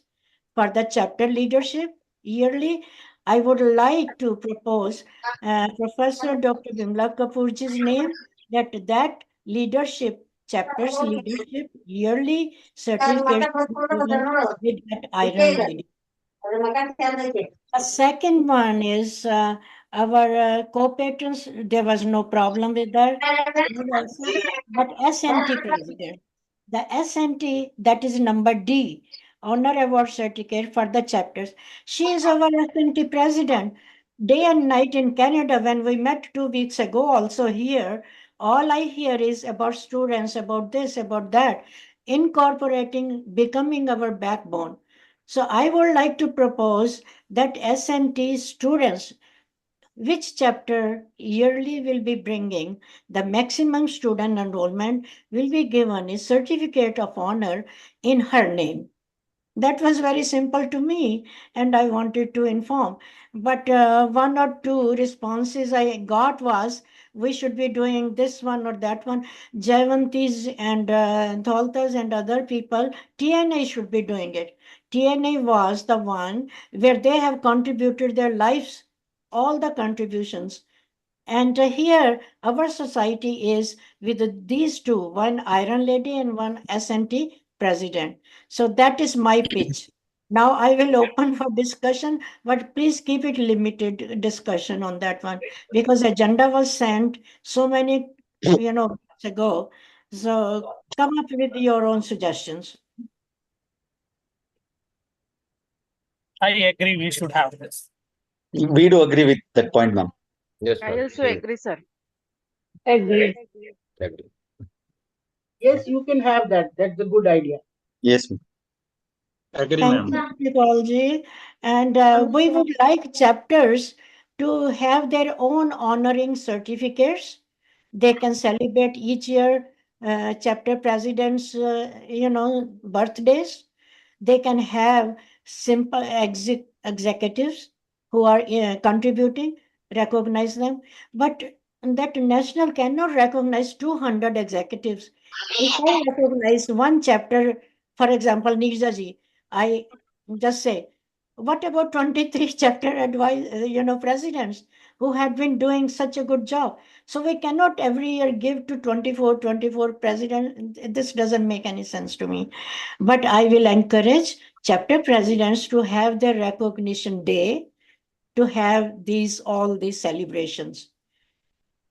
for the chapter leadership yearly, I would like to propose Professor Dr. Bimla Kapoorji's name, that leadership, chapters leadership yearly certificate given with that iron lady. The second one is our co-patrons, there was no problem with that. But SNT president, the SNT, that is number D, honor award certificate for the chapters. She is our SNT president. Day and night in Canada, when we met 2 weeks ago, also here, all I hear is about students, about this, about that, incorporating, becoming our backbone. So I would like to propose that SNT students, which chapter yearly will be bringing the maximum student enrollment, will be given a certificate of honor in her name. That was very simple to me, and I wanted to inform. But 1 or 2 responses I got was, we should be doing this one or that one. Jayanti's and Dholta's and other people, TNA should be doing it. TNA was the one where they have contributed their lives, all the contributions. And here, our society is with these 2, one Iron Lady and one SNT president. So that is my pitch. Now I will open for discussion, but please keep it limited discussion on that one, because agenda was sent so many, weeks ago. So come up with your own suggestions. I agree, we should have this. We do agree with that point, ma'am. Yes, I ma'am. also agree, sir. Agree. Agree. Yes, you can have that. That's a good idea. Yes, ma'am. Agree, Thank ma'am. you, Nikolji. And we would like chapters to have their own honoring certificates. They can celebrate each year chapter presidents, birthdays. They can have simple executives who are contributing, recognize them. But that national cannot recognize 200 executives. If I recognize one chapter, for example, Nirjaji, I just say, what about 23 chapter presidents who had been doing such a good job? So we cannot every year give to 24 presidents. This doesn't make any sense to me. But I will encourage chapter presidents to have their recognition day, to have all these celebrations.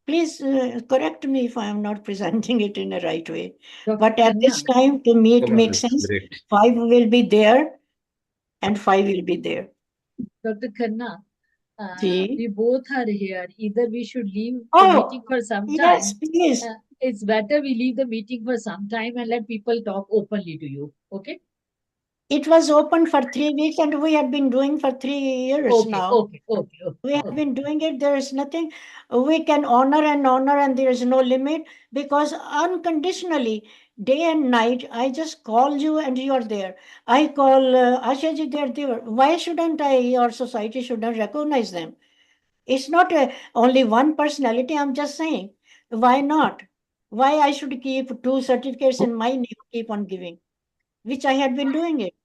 Please correct me if I am not presenting it in the right way. But at this time, to me, it makes sense. Great. 5 will be there and 5 will be there. Dr. Khanna, See? we both are here. Either we should leave the Oh, meeting for some time. yes, please. It's better we leave the meeting for some time and let people talk openly to you. Okay? It was open for 3 weeks and we have been doing for 3 years now. Okay. We have been doing it. There is nothing. We can honor and there is no limit, because unconditionally, day and night, I just call you and you are there. I call Ashaji, they're there. Why shouldn't I, or society shouldn't recognize them? It's not only one personality. I'm just saying, why not? Why I should keep 2 certificates in my name, keep on giving, which I had been doing it.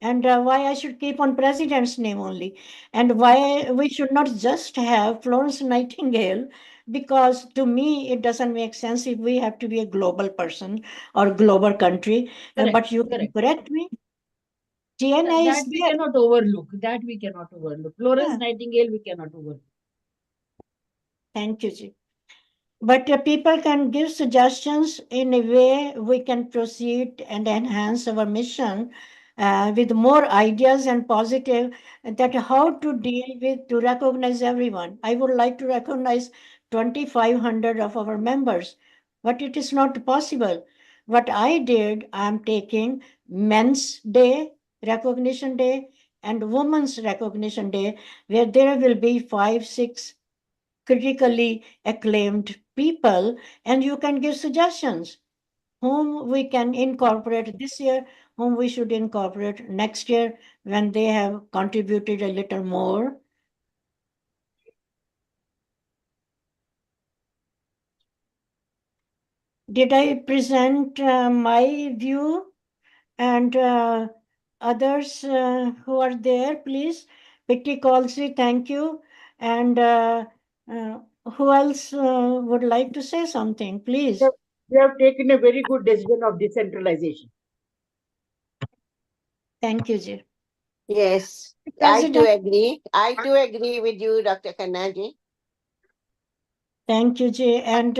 And why I should keep on president's name only, and why we should not just have Florence Nightingale, because to me it doesn't make sense if we have to be a global person or global country. But you can correct me. TNA That is we there. cannot overlook. Florence Nightingale, we cannot overlook. Thank you, Ji. But people can give suggestions in a way we can proceed and enhance our mission with more ideas and positive, that how to deal with, to recognize everyone. I would like to recognize 2,500 of our members but it is not possible. What I did, I am taking Men's Day, Recognition Day, and Women's Recognition Day, where there will be 5, 6 critically acclaimed people, and you can give suggestions whom we can incorporate this year, whom we should incorporate next year when they have contributed a little more. Did I present my view? And others who are there, please. Pitti Kalsi, thank you. And who else would like to say something, please? We have taken a very good decision of decentralization. Thank you, Ji. Yes, I too agree. I too agree with you, Dr. Khannaji. Thank you, Ji. And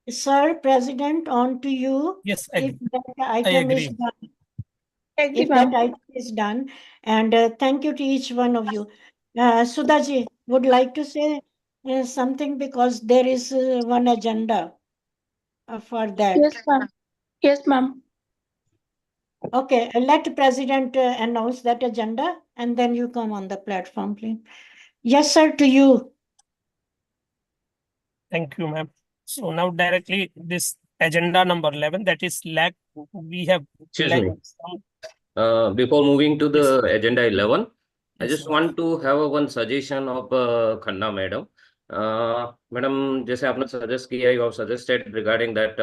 Sir President, on to you. Yes, If that item is agree. done. Thank you, If that ma'am. item is done. And thank you to each one of you. Sudhaji would like to say something because there is one agenda for that. Yes, ma'am. Yes, ma'am. Okay, let President announce that agenda and then you come on the platform, please. Yes, sir, to you. Thank you, ma'am. So now directly this agenda number 11, that is lack, we have Excuse lack me. some. Before moving to the agenda 11, I Yes, just sir. want to have one suggestion of Khanna madam. Madam, जैसे आपने suggest किया, you have suggested regarding that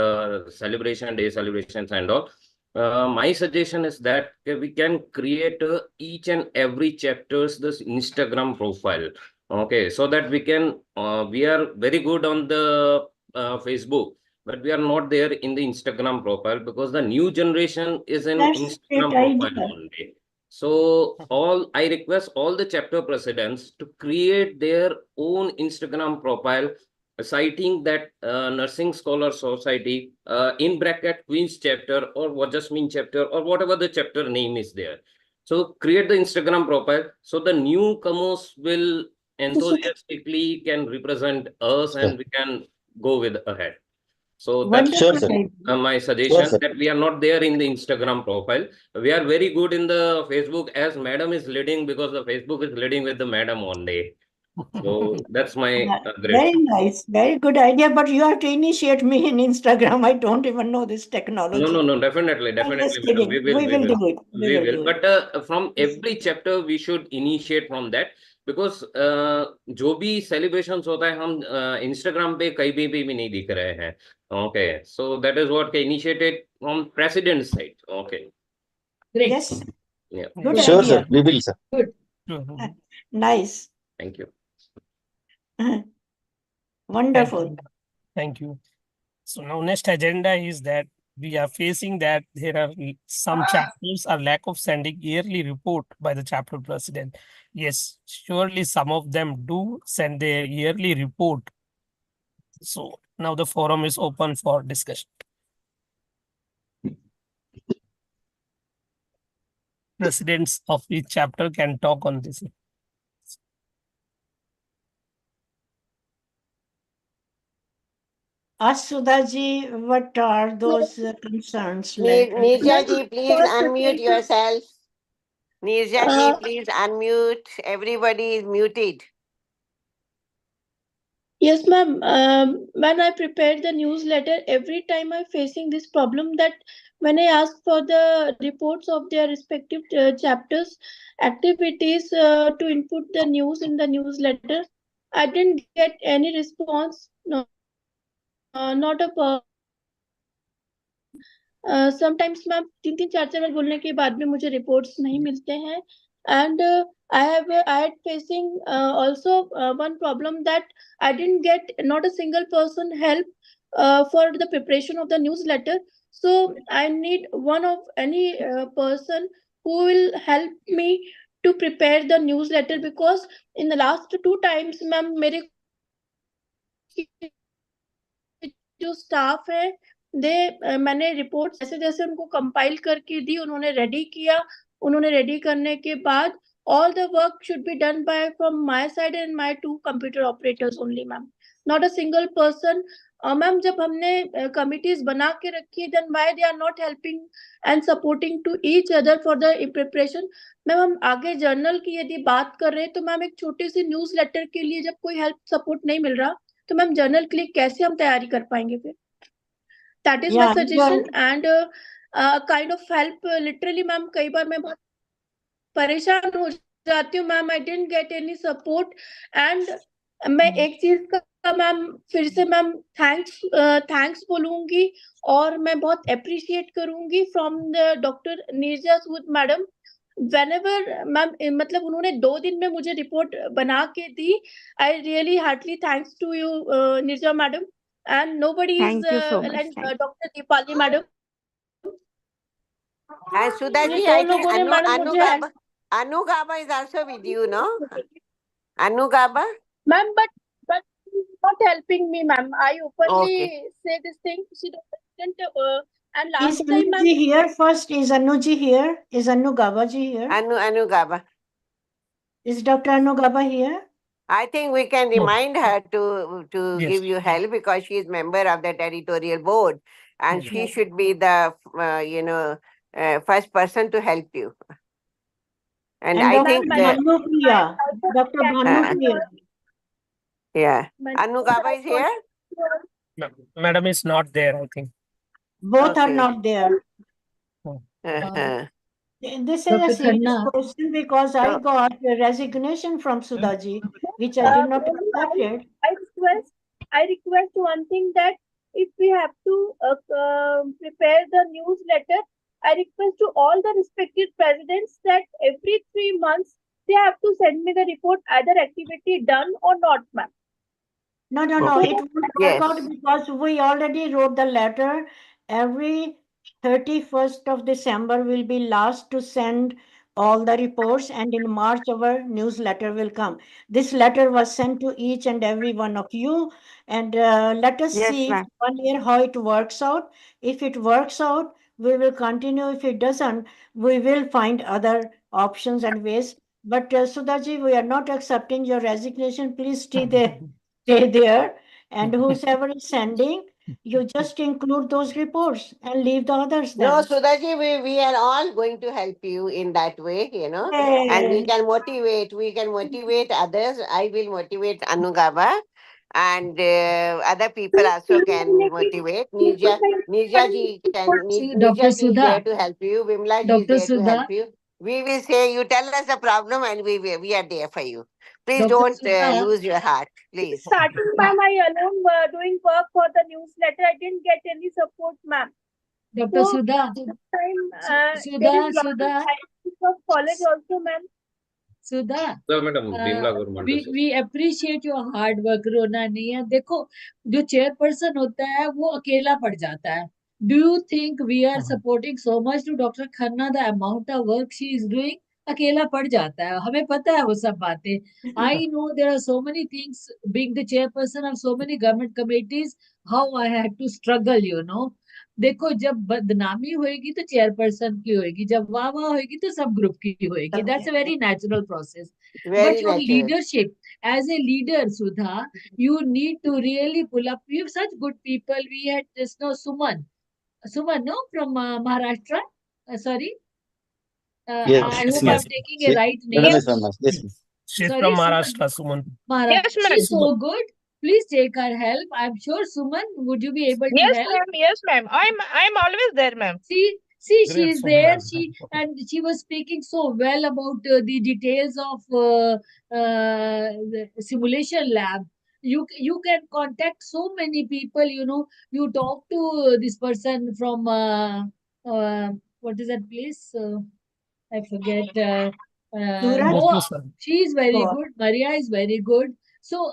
celebration, day celebrations and all. My suggestion is that we can create each and every chapters this Instagram profile. Okay, so that we can, we are very good on the Facebook, but we are not there in the Instagram profile because the new generation is in That's Instagram great profile idea. only. So I request all the chapter presidents to create their own Instagram profile, citing that Nursing Scholar Society in bracket Queen's chapter or what Jasmine chapter or whatever the chapter name is there. So create the Instagram profile so the newcomers will enthusiastically can represent us and we can go with ahead. So that's Sure, sir. my suggestion that we are not there in the Instagram profile. We are very good in the Facebook as madam is leading because the Facebook is leading with the madam only. So that's my Very great. nice, very good idea. But you have to initiate me in Instagram. I don't even know this technology. No, definitely, I'm just definitely, madam. kidding. We will do it. We will. But from every chapter, we should initiate from that because जो भी celebrations होता है हम Instagram पे कहीं भी नहीं दिख रहे हैं. Okay, so that is what initiated from president's side. Okay. Great. Yes. Yeah. Good Sure, idea. sir. We will, sir. Good. Nice. Thank you. Wonderful. Thank you. So now next agenda is that we are facing that there are some chapters are lack of sending yearly report by the chapter president. Yes, surely some of them do send their yearly report. So now the forum is open for discussion. Presidents of each chapter can talk on this. Ask Sudhaji, what are those concerns? Nirja ji, please First, unmute yourself. Nirja ji, Uh, please unmute. Everybody is muted. Yes, ma'am. When I prepared the newsletter, every time I'm facing this problem that when I ask for the reports of their respective chapters, activities to input the news in the newsletter, I didn't get any response. No, not a sometimes ma'am 3-4 बार बोलने के बाद भी मुझे reports नहीं मिलते हैं and I had facing also one problem that I didn't get not a single person help for the preparation of the newsletter, so I need one of any person who will help me to prepare the newsletter because in the last 2 times ma'am मेरे जो staff है मैंने report जैसे जैसे उनको compile करके दी, उन्होंने ready किया, उन्होंने रेडी करने के बाद all the work should be done by from my side and my 2 computer operators only, ma'am. Not a single person ma'am जब हमने कमिटीज बना के रखी है, then why they are not helping and supporting to each other for the preparation. Ma'am हम आगे journal की यदि बात कर रहे हैं तो मैम एक छोटी सी न्यूज लेटर के लिए जब कोई हेल्प सपोर्ट नहीं मिल रहा तो मैम जर्नल के लिए कैसे हम तैयारी कर पाएंगे फिर? That is my Yeah, suggestion and kind of help. Literally ma'am कई बार मैं बहुत परेशान हो जाती हूँ ma'am, I didn't get any support. And मैं एक चीज का मैम फिर से मैम थैंक्स बोलूंगी और मैं बहुत अप्रिशिएट करूंगी from the doctor Neerja Sood madam. Whenever ma'am मतलब उन्होंने 2 दिन में मुझे रिपोर्ट बना के दी। I really heartly thanks to you Neerja madam and nobody is Thank you so much. And doctor Deepali madam. And Sudhaji, ये 2 I think लोगों ने मैडम मुझे Anu Gaba is also with you, no? Anu Gaba? Ma'am, but she's not helping me, ma'am. I openly Okay. say this thing. She doesn't. And Is last time, ma'am, Anuji here first? Is Anuji here? Is Anu Gabaji here? Anu Gaba. Is Dr. Anu Gaba here? I think we can No. remind her to Yes. give you help because she is member of the territorial board and Yes. she should be the first person to help you. And I Dr. think that Bhanupriya, Dr. Bhanupriya. yeah, Anu Gaba is here. No, Madam is not there, I think. Both are Okay. not there. Uh-huh. This is a Dr. serious Khanna. question because I No. got a resignation from Sudhaji, which I did not expect it. I request one thing that if we have to prepare the newsletter, I request to all the respective presidents that every 3 months they have to send me the report, either activity done or not, ma'am. No, Okay. it won't Yes. work out because we already wrote the letter. Every 31st of December will be last to send all the reports, and in March our newsletter will come. This letter was sent to each and every one of you, and let us Yes, see ma'am. 1 year how it works out. If it works out, we will continue. If it doesn't, we will find other options and ways. But Sudhaji, we are not accepting your resignation. Please stay there. Stay there, and whosoever is sending, you just include those reports and leave the others No, then. Sudhaji, we are all going to help you in that way, and we Yay. can motivate others. I will motivate Anu Gaba, and other people also can motivate. Nirja ji See, Dr. is there Sudha. to help you. Vimla ji is Dr. there to Sudha. help you. We will say, you tell us the problem and we are there for you. Please Dr. don't Sudha. lose your heart, please. Starting ma'am, I alone doing work for the newsletter. I didn't get any support, ma'am. Dr. So Sudha. this time there Sudha, is lot of Sudha. hierarchy of college also, ma'am. Sudha. So, Madam, Bimla Gurmantu we sir. we appreciate your hard work. रोना नहीं है. देखो जो chairperson होता है वो अकेला पड़ जाता है. Do you think we are supporting so much to Dr. Khanna? The amount of work she is doing, अकेला पड़ जाता है. हमें पता है वो सब बातें. I know there are so many things. Being the chairperson of so many government committees, how I had to struggle. देखो जब बदनामी होएगी तो चेयरपर्सन की होएगी, जब वाह वाह होएगी तो सब ग्रुप की होएगी. That's a very natural process. Very But your natural. leadership, as a leader, Sudha, you need to really pull up. We have such good people. We had just now Suman, no, from Maharashtra. Sorry, Yes, I hope yes. I'm taking a right Madam name. is from us. Yes, ma'am. She's Sorry, from Suman. Maharashtra, Suman. Yes, ma'am. She's so good. Please take her help. I'm sure, Suman, would you be able to Yes, help? ma'am. Yes, ma'am. I'm always there, ma'am. See, Great, she's Suman. there. She was speaking so well about the details of the simulation lab. You can contact so many people. You talk to this person from what is that place? I forget. Surat? Goa. sir. She is very Goa. good. Maria is very good. So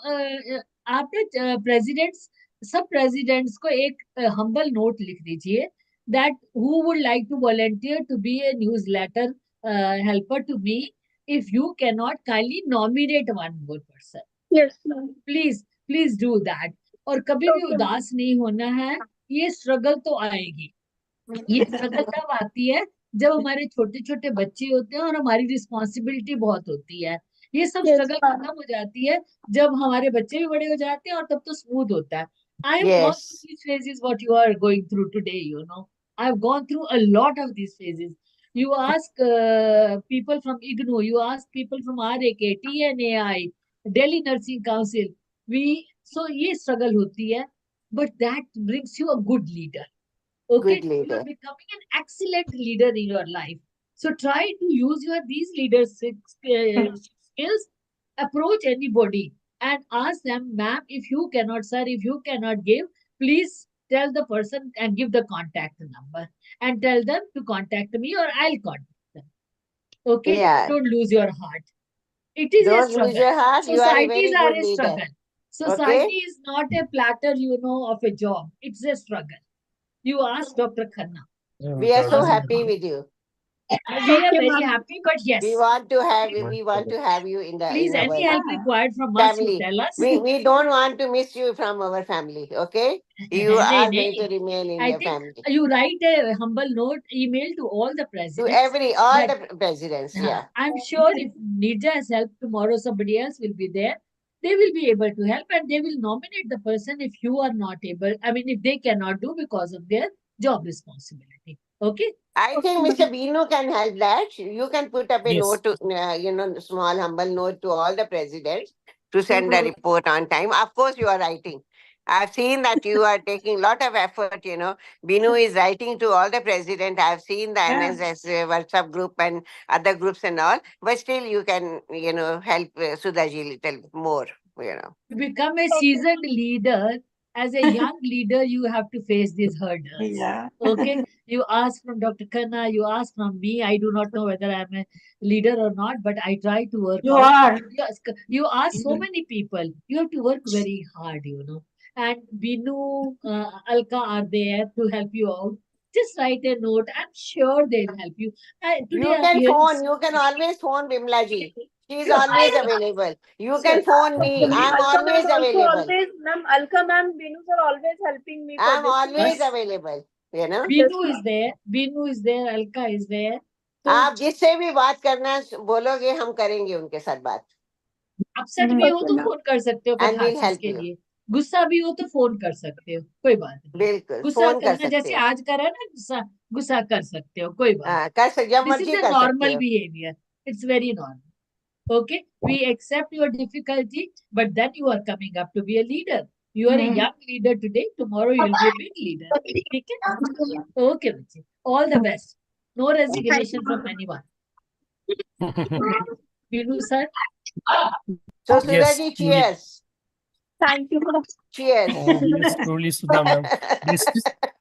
आपने presidents, सब presidents को एक humble note लिख दीजिए that who would like to volunteer to be a newsletter helper to me. If you cannot, kindly nominate one more person. Yes, ma'am. Please do that. और कभी भी Okay, उदास नहीं होना है. ये स्ट्रगल तो आएगी. ये स्ट्रगल तब आती है जब हमारे छोटे छोटे बच्चे होते हैं और हमारी रिस्पॉन्सिबिलिटी बहुत होती है. ये सब Yes, स्ट्रगल ma'am. खत्म हो जाती है जब हमारे बच्चे भी बड़े हो जाते हैं और तब तो स्मूथ होता है. I have gone through Yes. these phases, what you are going through today, you know. I've gone through a lot of these phases. You ask people from IGNOU, you ask people from RAK, TNAI, Delhi Nursing Council. So ये struggle होती है, but that brings you a good leader. Okay, Good you are leader. becoming an excellent leader in your life. So try to use these leadership skills, approach anybody and ask them, ma'am, if you cannot, sir, if you cannot give, please tell the person and give the contact number and tell them to contact me or I'll contact them. Okay, Yeah. don't lose your heart. It is a Don't lose struggle. your heart. You are a Societies very are good a leader. struggle. Society is not a platter, you know, of a job. It's a struggle. You ask Dr. Khanna. We are so happy with you. We are very happy, but yes. We want to have you in the Please, in any our help required from us, you family. tell us. We don't want to miss you from our family. Okay, you Nahi, are going to nahi. remain in I your think family. you write a humble note, email to all the To presidents. all that- the presidents. Yeah. I'm sure if Nirja has helped tomorrow, somebody else will be there. They will be able to help and they will nominate the person if you are not able. I mean, if they cannot do because of their job responsibility. Okay. I think Mr. Binu can help that. You can put up a Yes. note to, small humble note to all the presidents to send the report on time. Of course, you are writing. I've seen that you are taking a lot of effort, Binu is writing to all the president. I've seen the NSS WhatsApp group and other groups and all, but still you can, help Sudhaji little more, To become a seasoned leader, as a young leader, you have to face these hurdles. Yeah. Okay. You ask from Dr. Khanna, you ask from me. I do not know whether I'm a leader or not, but I try to work You out. are. You ask so many people. You have to work very hard, And Binu, Alka are there to help you out. Just write a note. I'm sure they'll help you. You can phone. You can always phone Bimla ji. She is always available. You can phone me. I'm always available. Ma'am, Alka ma'am, Binu sir always helping me for I'm this. always available. Binu is there. Binu is there. Alka is there. आप जिससे भी बात करना बोलोगे हम करेंगे उनके साथ बात. अपसेट भी हो तो फोन कर सकते हो And we'll help के you. लिए. गुस्सा भी हो तो फोन कर सकते हो, कोई बात नहीं. बिल्कुल गुस्सा फोन कर करना सकते जैसे हो. आज करा ना, गुस्सा कर सकते हो, कोई बात. जब This is मर्जी a कर सकते normal हो. behavior. It's very normal. Okay, we accept your difficulty, but then you are coming up to be a leader. You are a young leader today. Tomorrow you will be a big leader. Okay? Okay, Vichi. All the best. No resignation from anyone. Binu sir. So Yes, Sudhaji, truly. cheers. Thank you. Cheers. Yes, truly, Sudha ma'am. This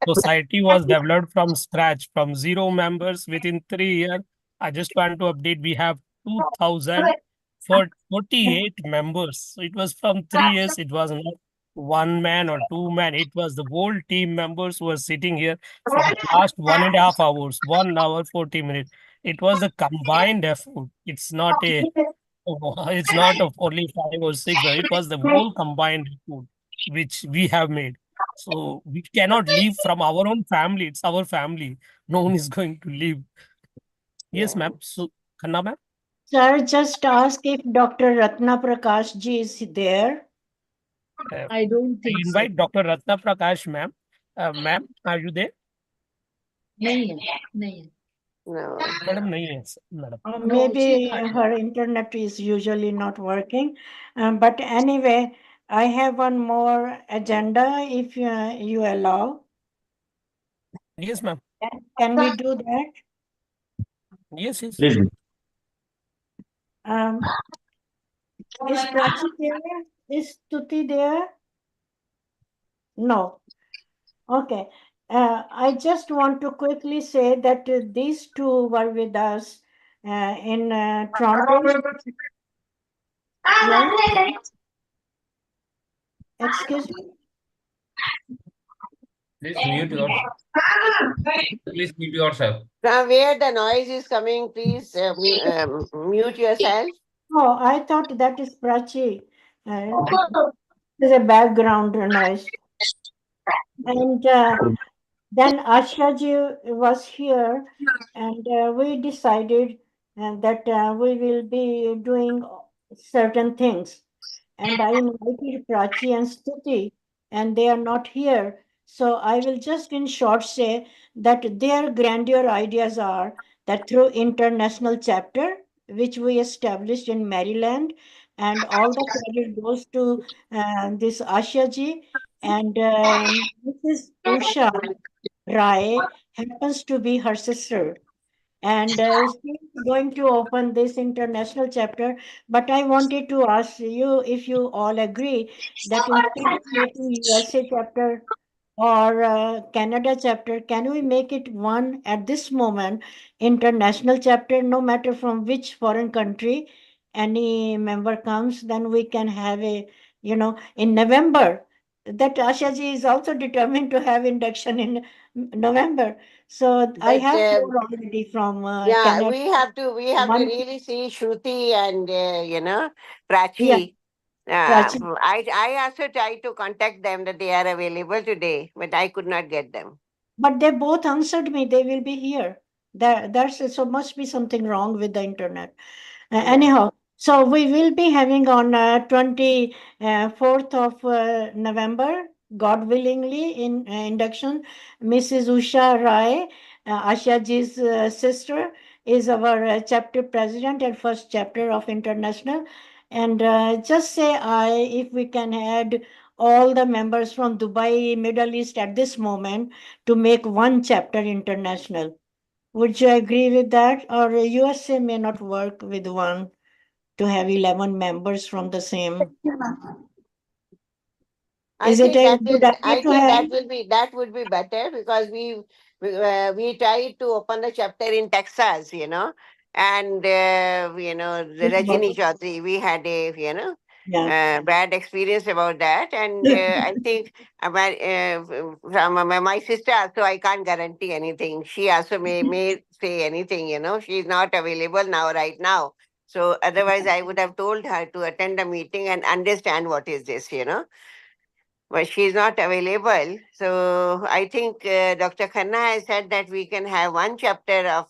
society was developed from scratch, from 0 members within 3 years. I just want to update, we have 2,048 members. So it was from 3 years, it was not one man or two man, it was the whole team members who were sitting here for the past 1.5 hours, 1 hour, 40 minutes. It was a combined effort. It's not of only 5 or 6, it was the whole combined effort which we have made. So we cannot leave from our own family. It's our family. No one is going to leave. Yes, ma'am. So, Khanna ma'am? Sir, just ask if Dr. Ratna Prakash ji is there. I don't think so. Invite Dr. Ratna Prakash ma'am. Ma'am, are you there? नहीं है. No. Madam, nahi hai, madam. Maybe her internet is usually not working. But anyway, I have one more agenda if you allow. Yes, ma'am. Can we do that? Yes, yes. Please. Is Prachi there? Is Tuti there? No. Okay. I just want to quickly say that these two were with us in Toronto. Yes? Excuse me? Please mute yourself. Please mute yourself. From where the noise is coming, please mute yourself. Oh, I thought that is Prachi. There's a background noise. And then Ashaji was here, and we decided that we will be doing certain things. And I invited Prachi and Stuti and they are not here. So I will just in short say that their grandeur ideas are that through international chapter, which we established in Maryland, and all the credit goes to this Asha ji, and Mrs. Usha Rai happens to be her sister. And she's going to open this international chapter. But I wanted to ask you if you all agree that instead of making USA chapter or Canada chapter, can we make it one at this moment, international chapter, no matter from which foreign country any member comes, then we can have a, in November. That Asha ji is also determined to have induction in November. So I But have four already from yeah, Canada. we have to One, really see Shruti and yeah, Prachi. Prachi. I also tried to contact them that they are available today, but I could not get them. But they both answered me. They will be here. There's so must be something wrong with the internet. Yeah. Anyhow, so we will be having on 24th of November, God willingly, in induction. Mrs. Usha Rai, Asha ji's sister, is our chapter president and first chapter of international. And just say I, if we can add all the members from Dubai, Middle East at this moment to make one chapter international. Would you agree with that? Or USA may not work with one to have 11 members from the same. I Is it think a that good is. idea I to think have? that would be better because we tried to open a chapter in Texas, and the Think about Rajini it. Chaudhary. We had a Yeah. bad experience about that, and I think about from my sister also. I can't guarantee anything. She also may say anything. She's not available now right now. So otherwise, I would have told her to attend a meeting and understand what is this. But she's not available. So I think Dr. Khanna has said that we can have one chapter of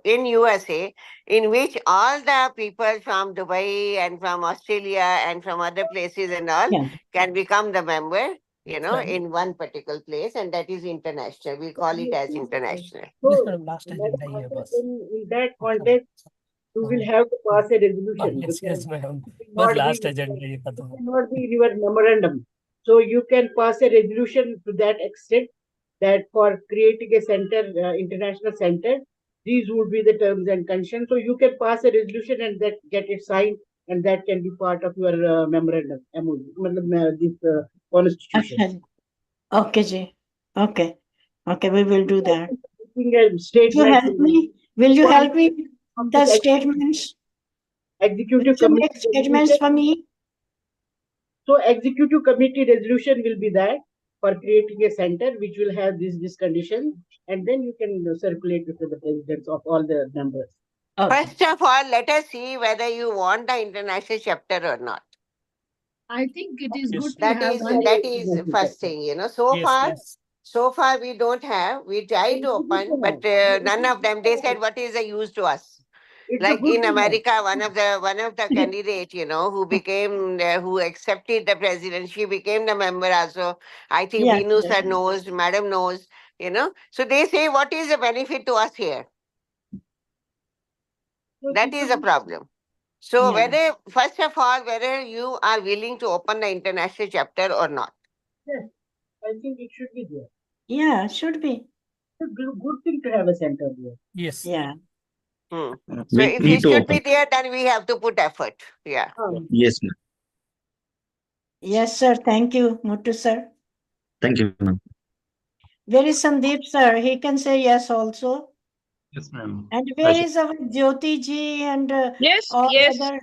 in USA in which all the people from Dubai and from Australia and from other places and all Yeah. can become the member, Right. in one particular place, and that is international. We call it as international. So, in that context, you will have to pass a resolution Yes, because ma'am. it बस will not last be, agenda ये it खत्म will not be in your memorandum. So you can pass a resolution to that extent that for creating a center, international center, these would be the terms and conditions. So you can pass a resolution and that get it signed, and that can be part of your memorandum, this constitution. Okay. Okay, ji. Okay. Okay, we will do that. Making a Will you statement. help me? Will you help me with the statements? Will Executive you committee make statements resolution. for me? So executive committee resolution will be that for creating a center which will have this condition, and then you can circulate it to the presidents of all the members. First of all, let us see whether you want the international chapter or not. I think it is good to That have is one. that is first thing. So far we don't have. We try to open, but none of them. They said, "What is the use to us?" It's a Like good in thing. America, one of the candidate, who became who accepted the presidency, she became the member also. I think Yes, Binu yes. sir knows, Madam knows. So they say, "What is the benefit to us here?" That is a problem. So Yeah. whether, first of all, whether you are willing to open the international chapter or not. Yes, I think it should be there. Yeah, should be. It's a good thing to have a center there. Yes. Yeah. So We if need it to should open. be there, then we have to put effort. Yeah. Yes, ma'am. Yes, sir. Thank you, Muttu sir. Thank you, ma'am. Where is Sandeep sir? He can say yes also. Yes, ma'am. And where is our Jyoti ji and Yes, all yes. other?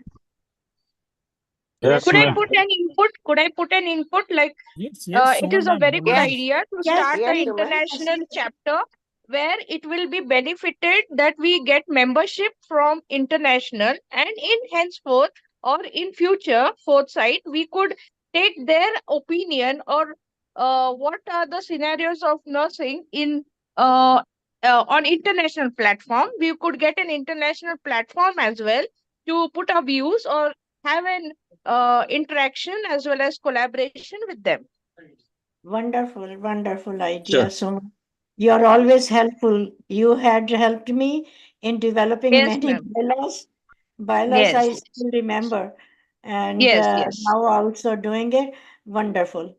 Yes, Could I ma'am. put an input? Could I put an input? Like, Yes, yes, it is a Suman very ma'am. good Yes. idea to Yes, start Yes, the Suman. international chapter where it will be benefited that we get membership from international, and in henceforth or in future foresight we could take their opinion or what are the scenarios of nursing in on international platform. We could get an international platform as well to put our views or have an interaction as well as collaboration with them. Wonderful, wonderful Sure. idea. So you are always helpful. You had helped me in developing Yes, many ma'am. bylaws. Bylaws I Yes. still remember. And Yes, yes. now also doing it. Wonderful.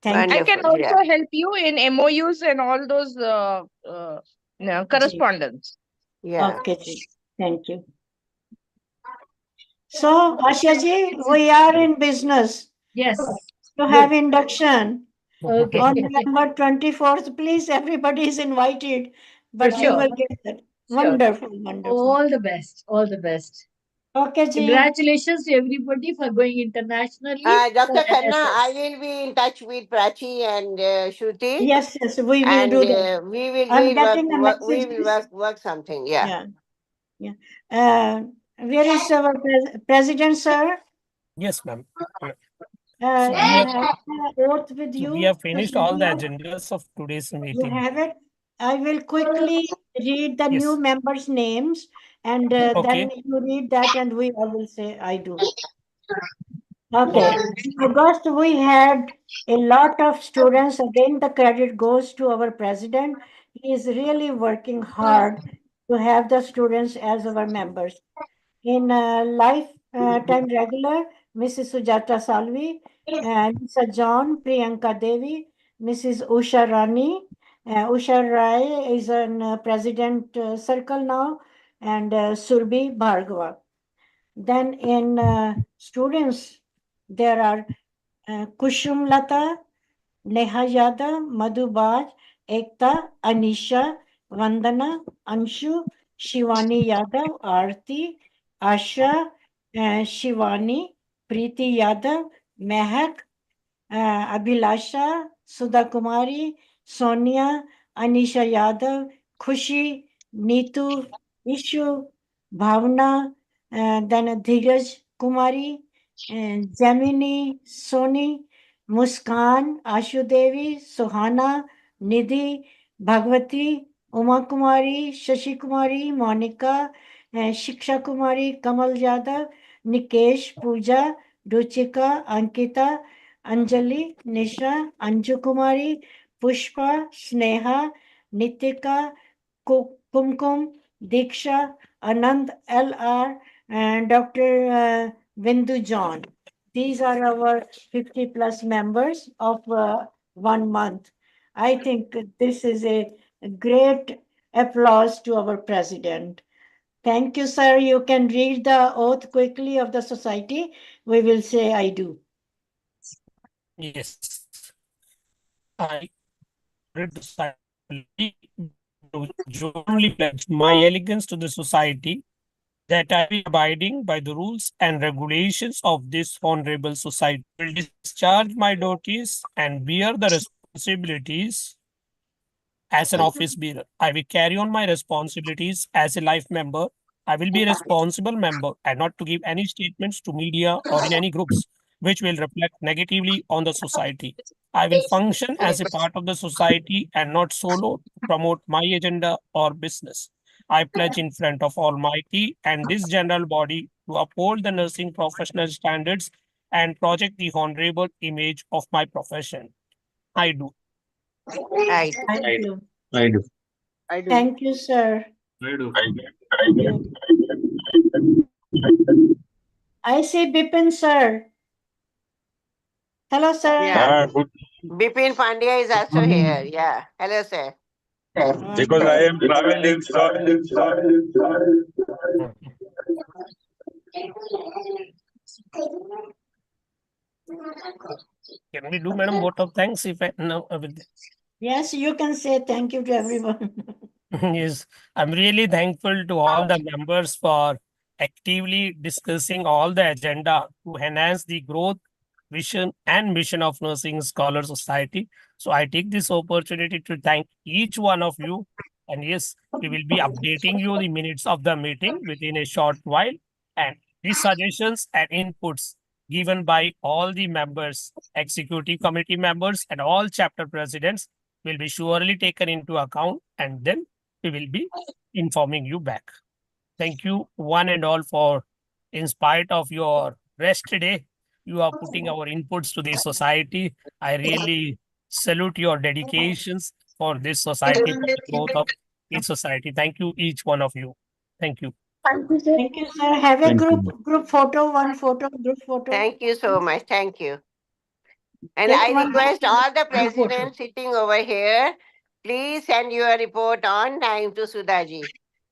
Thank I you. can Wonderful. Yeah. also help you in MOUs and all those Ji. correspondence. Yeah. Okay, Ji. Thank you. So, Asha ji, we are in business Yes. to Good. have induction. Okay. On November 24th, please, everybody is invited, For but you sure. will get that. Sure. Wonderful, wonderful. All the best. All the best. Okay, ji. Congratulations to everybody for going internationally for Dr. Khanna, I NSS. will be in touch with Prachi and Shruti, Yes, yes, we will and do that. we will I'm we getting a work we will message. work something. Yeah. Yeah, yeah. Where is our president, sir? Yes, ma'am. You So we have have the oath with so you, we have finished all the Sushmita? agendas of today's You meeting. have it? I will quickly read the new Yes. members' names, and Okay. then you read that, and we all will say, I do. Okay. Okay. In August, we had a lot of students. Again, the credit goes to our president. He is really working hard to have the students as our members. In lifetime regular, Mrs. Sujata Salvi, Mr. John, Priyanka Devi, Mrs. Usha Rani. Usha Rai is in president circle now, and Surbi Bhargava. Then in students, there are Kushum Lata, Neha Yadav, Madhu Baj, Ekta, Anisha, Vandana, Anshu, Shivani Yadav, Aarti, Asha, Shivani, Preeti Yadav, Mehak, Abhilasha, Sudha Kumari, Sonia, Anisha Yadav, Khushi, Neetu, Ishu, Bhavna, then Dheeraj Kumari, and Jamini, Soni, Muskan, Ashu Devi, Suhana, Nidhi, Bhagwati, Uma Kumari, Shashi Kumari, Monica, Shiksha Kumari, Kamal Yadav, Nikesh, Pooja, Ruchika, Ankita, Anjali, Nisha, Anju Kumari, Pushpa, Sneha, Nitika, Kumkum, Diksha, Anand LR, and Dr. Vindu John. These are our 50 plus members of 1 month. I think this is a great applause to our president. Thank you, sir. You can read the oath quickly of the society. We will say, I do. Yes. I read the society jointly pledge my allegiance to the society that I will be abiding by the rules and regulations of this honorable society. I will discharge my duties and bear the responsibilities as an office bearer. I will carry on my responsibilities as a life member. I will be a responsible member and not to give any statements to media or in any groups which will reflect negatively on the society. I will function as a part of the society and not solo to promote my agenda or business. I pledge in front of Almighty and this general body to uphold the nursing professional standards and project the honorable image of my profession. I do. I Thank I you. I do. I do. Thank you, sir. I do. I see Bipin, sir. Hello, sir. Yeah. Good. Bipin Pandya is also here. Yeah. Hello, sir. Because I am traveling, Can we do, madam, vote of thanks if I no with Yes, you can say thank you to everyone. yes, I'm really thankful to all the members for actively discussing all the agenda to enhance the growth, vision, and mission of Nursing Scholar Society. So I take this opportunity to thank each one of you. And yes, we will be updating you the minutes of the meeting within a short while. And the suggestions and inputs given by all the members, executive committee members, and all chapter presidents will be surely taken into account, and then we will be informing you back. Thank you one and all for, in spite of your rest today, you are putting our inputs to the society. I really salute your dedications for this society, for the growth of each society. Thank you, each one of you. Thank you. Thank you, sir. Have a Thank you. group photo, one photo, group photo. Thank you so much. Thank you. And Take I one request all the Group photo. presidents sitting over here, please send your report on time to Sudhaji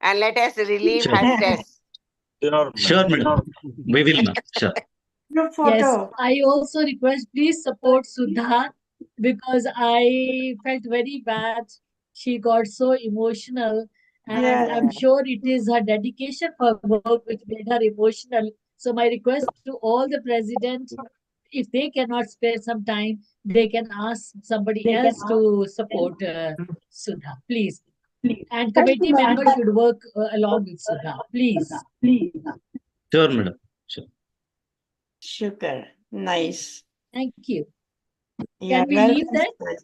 and let us relieve Sure. her stress. Sure, madam. We will, ma'am. Sure. Group Yes, photo. I also request please support Sudha because I felt very bad. She got so emotional, and Yeah. I'm sure it is her dedication for work which made her emotional. So my request to all the presidents, if they cannot spare some time, they can ask somebody else to support Sudha, please. And committee members should work along with Sudha, please. Sure, madam. Sure. Sugar. Nice. Thank you. Yeah, Can we well leave then? said.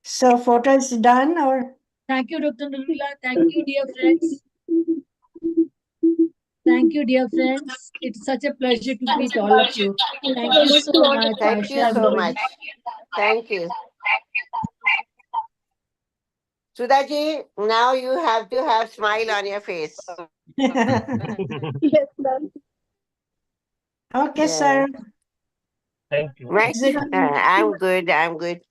So photo is done or? Thank you, Dr. Nurullah. Thank you, dear friends. Thank you, dear friends. It's such a pleasure to meet all of you. Thank you so much, Thank you Asha, so everybody. much. Thank you. Sudhaji, now you have to have smile on your face. Yes, ma'am. Okay, Yeah. sir. Thank you. Right? Is it- I'm good. I'm good.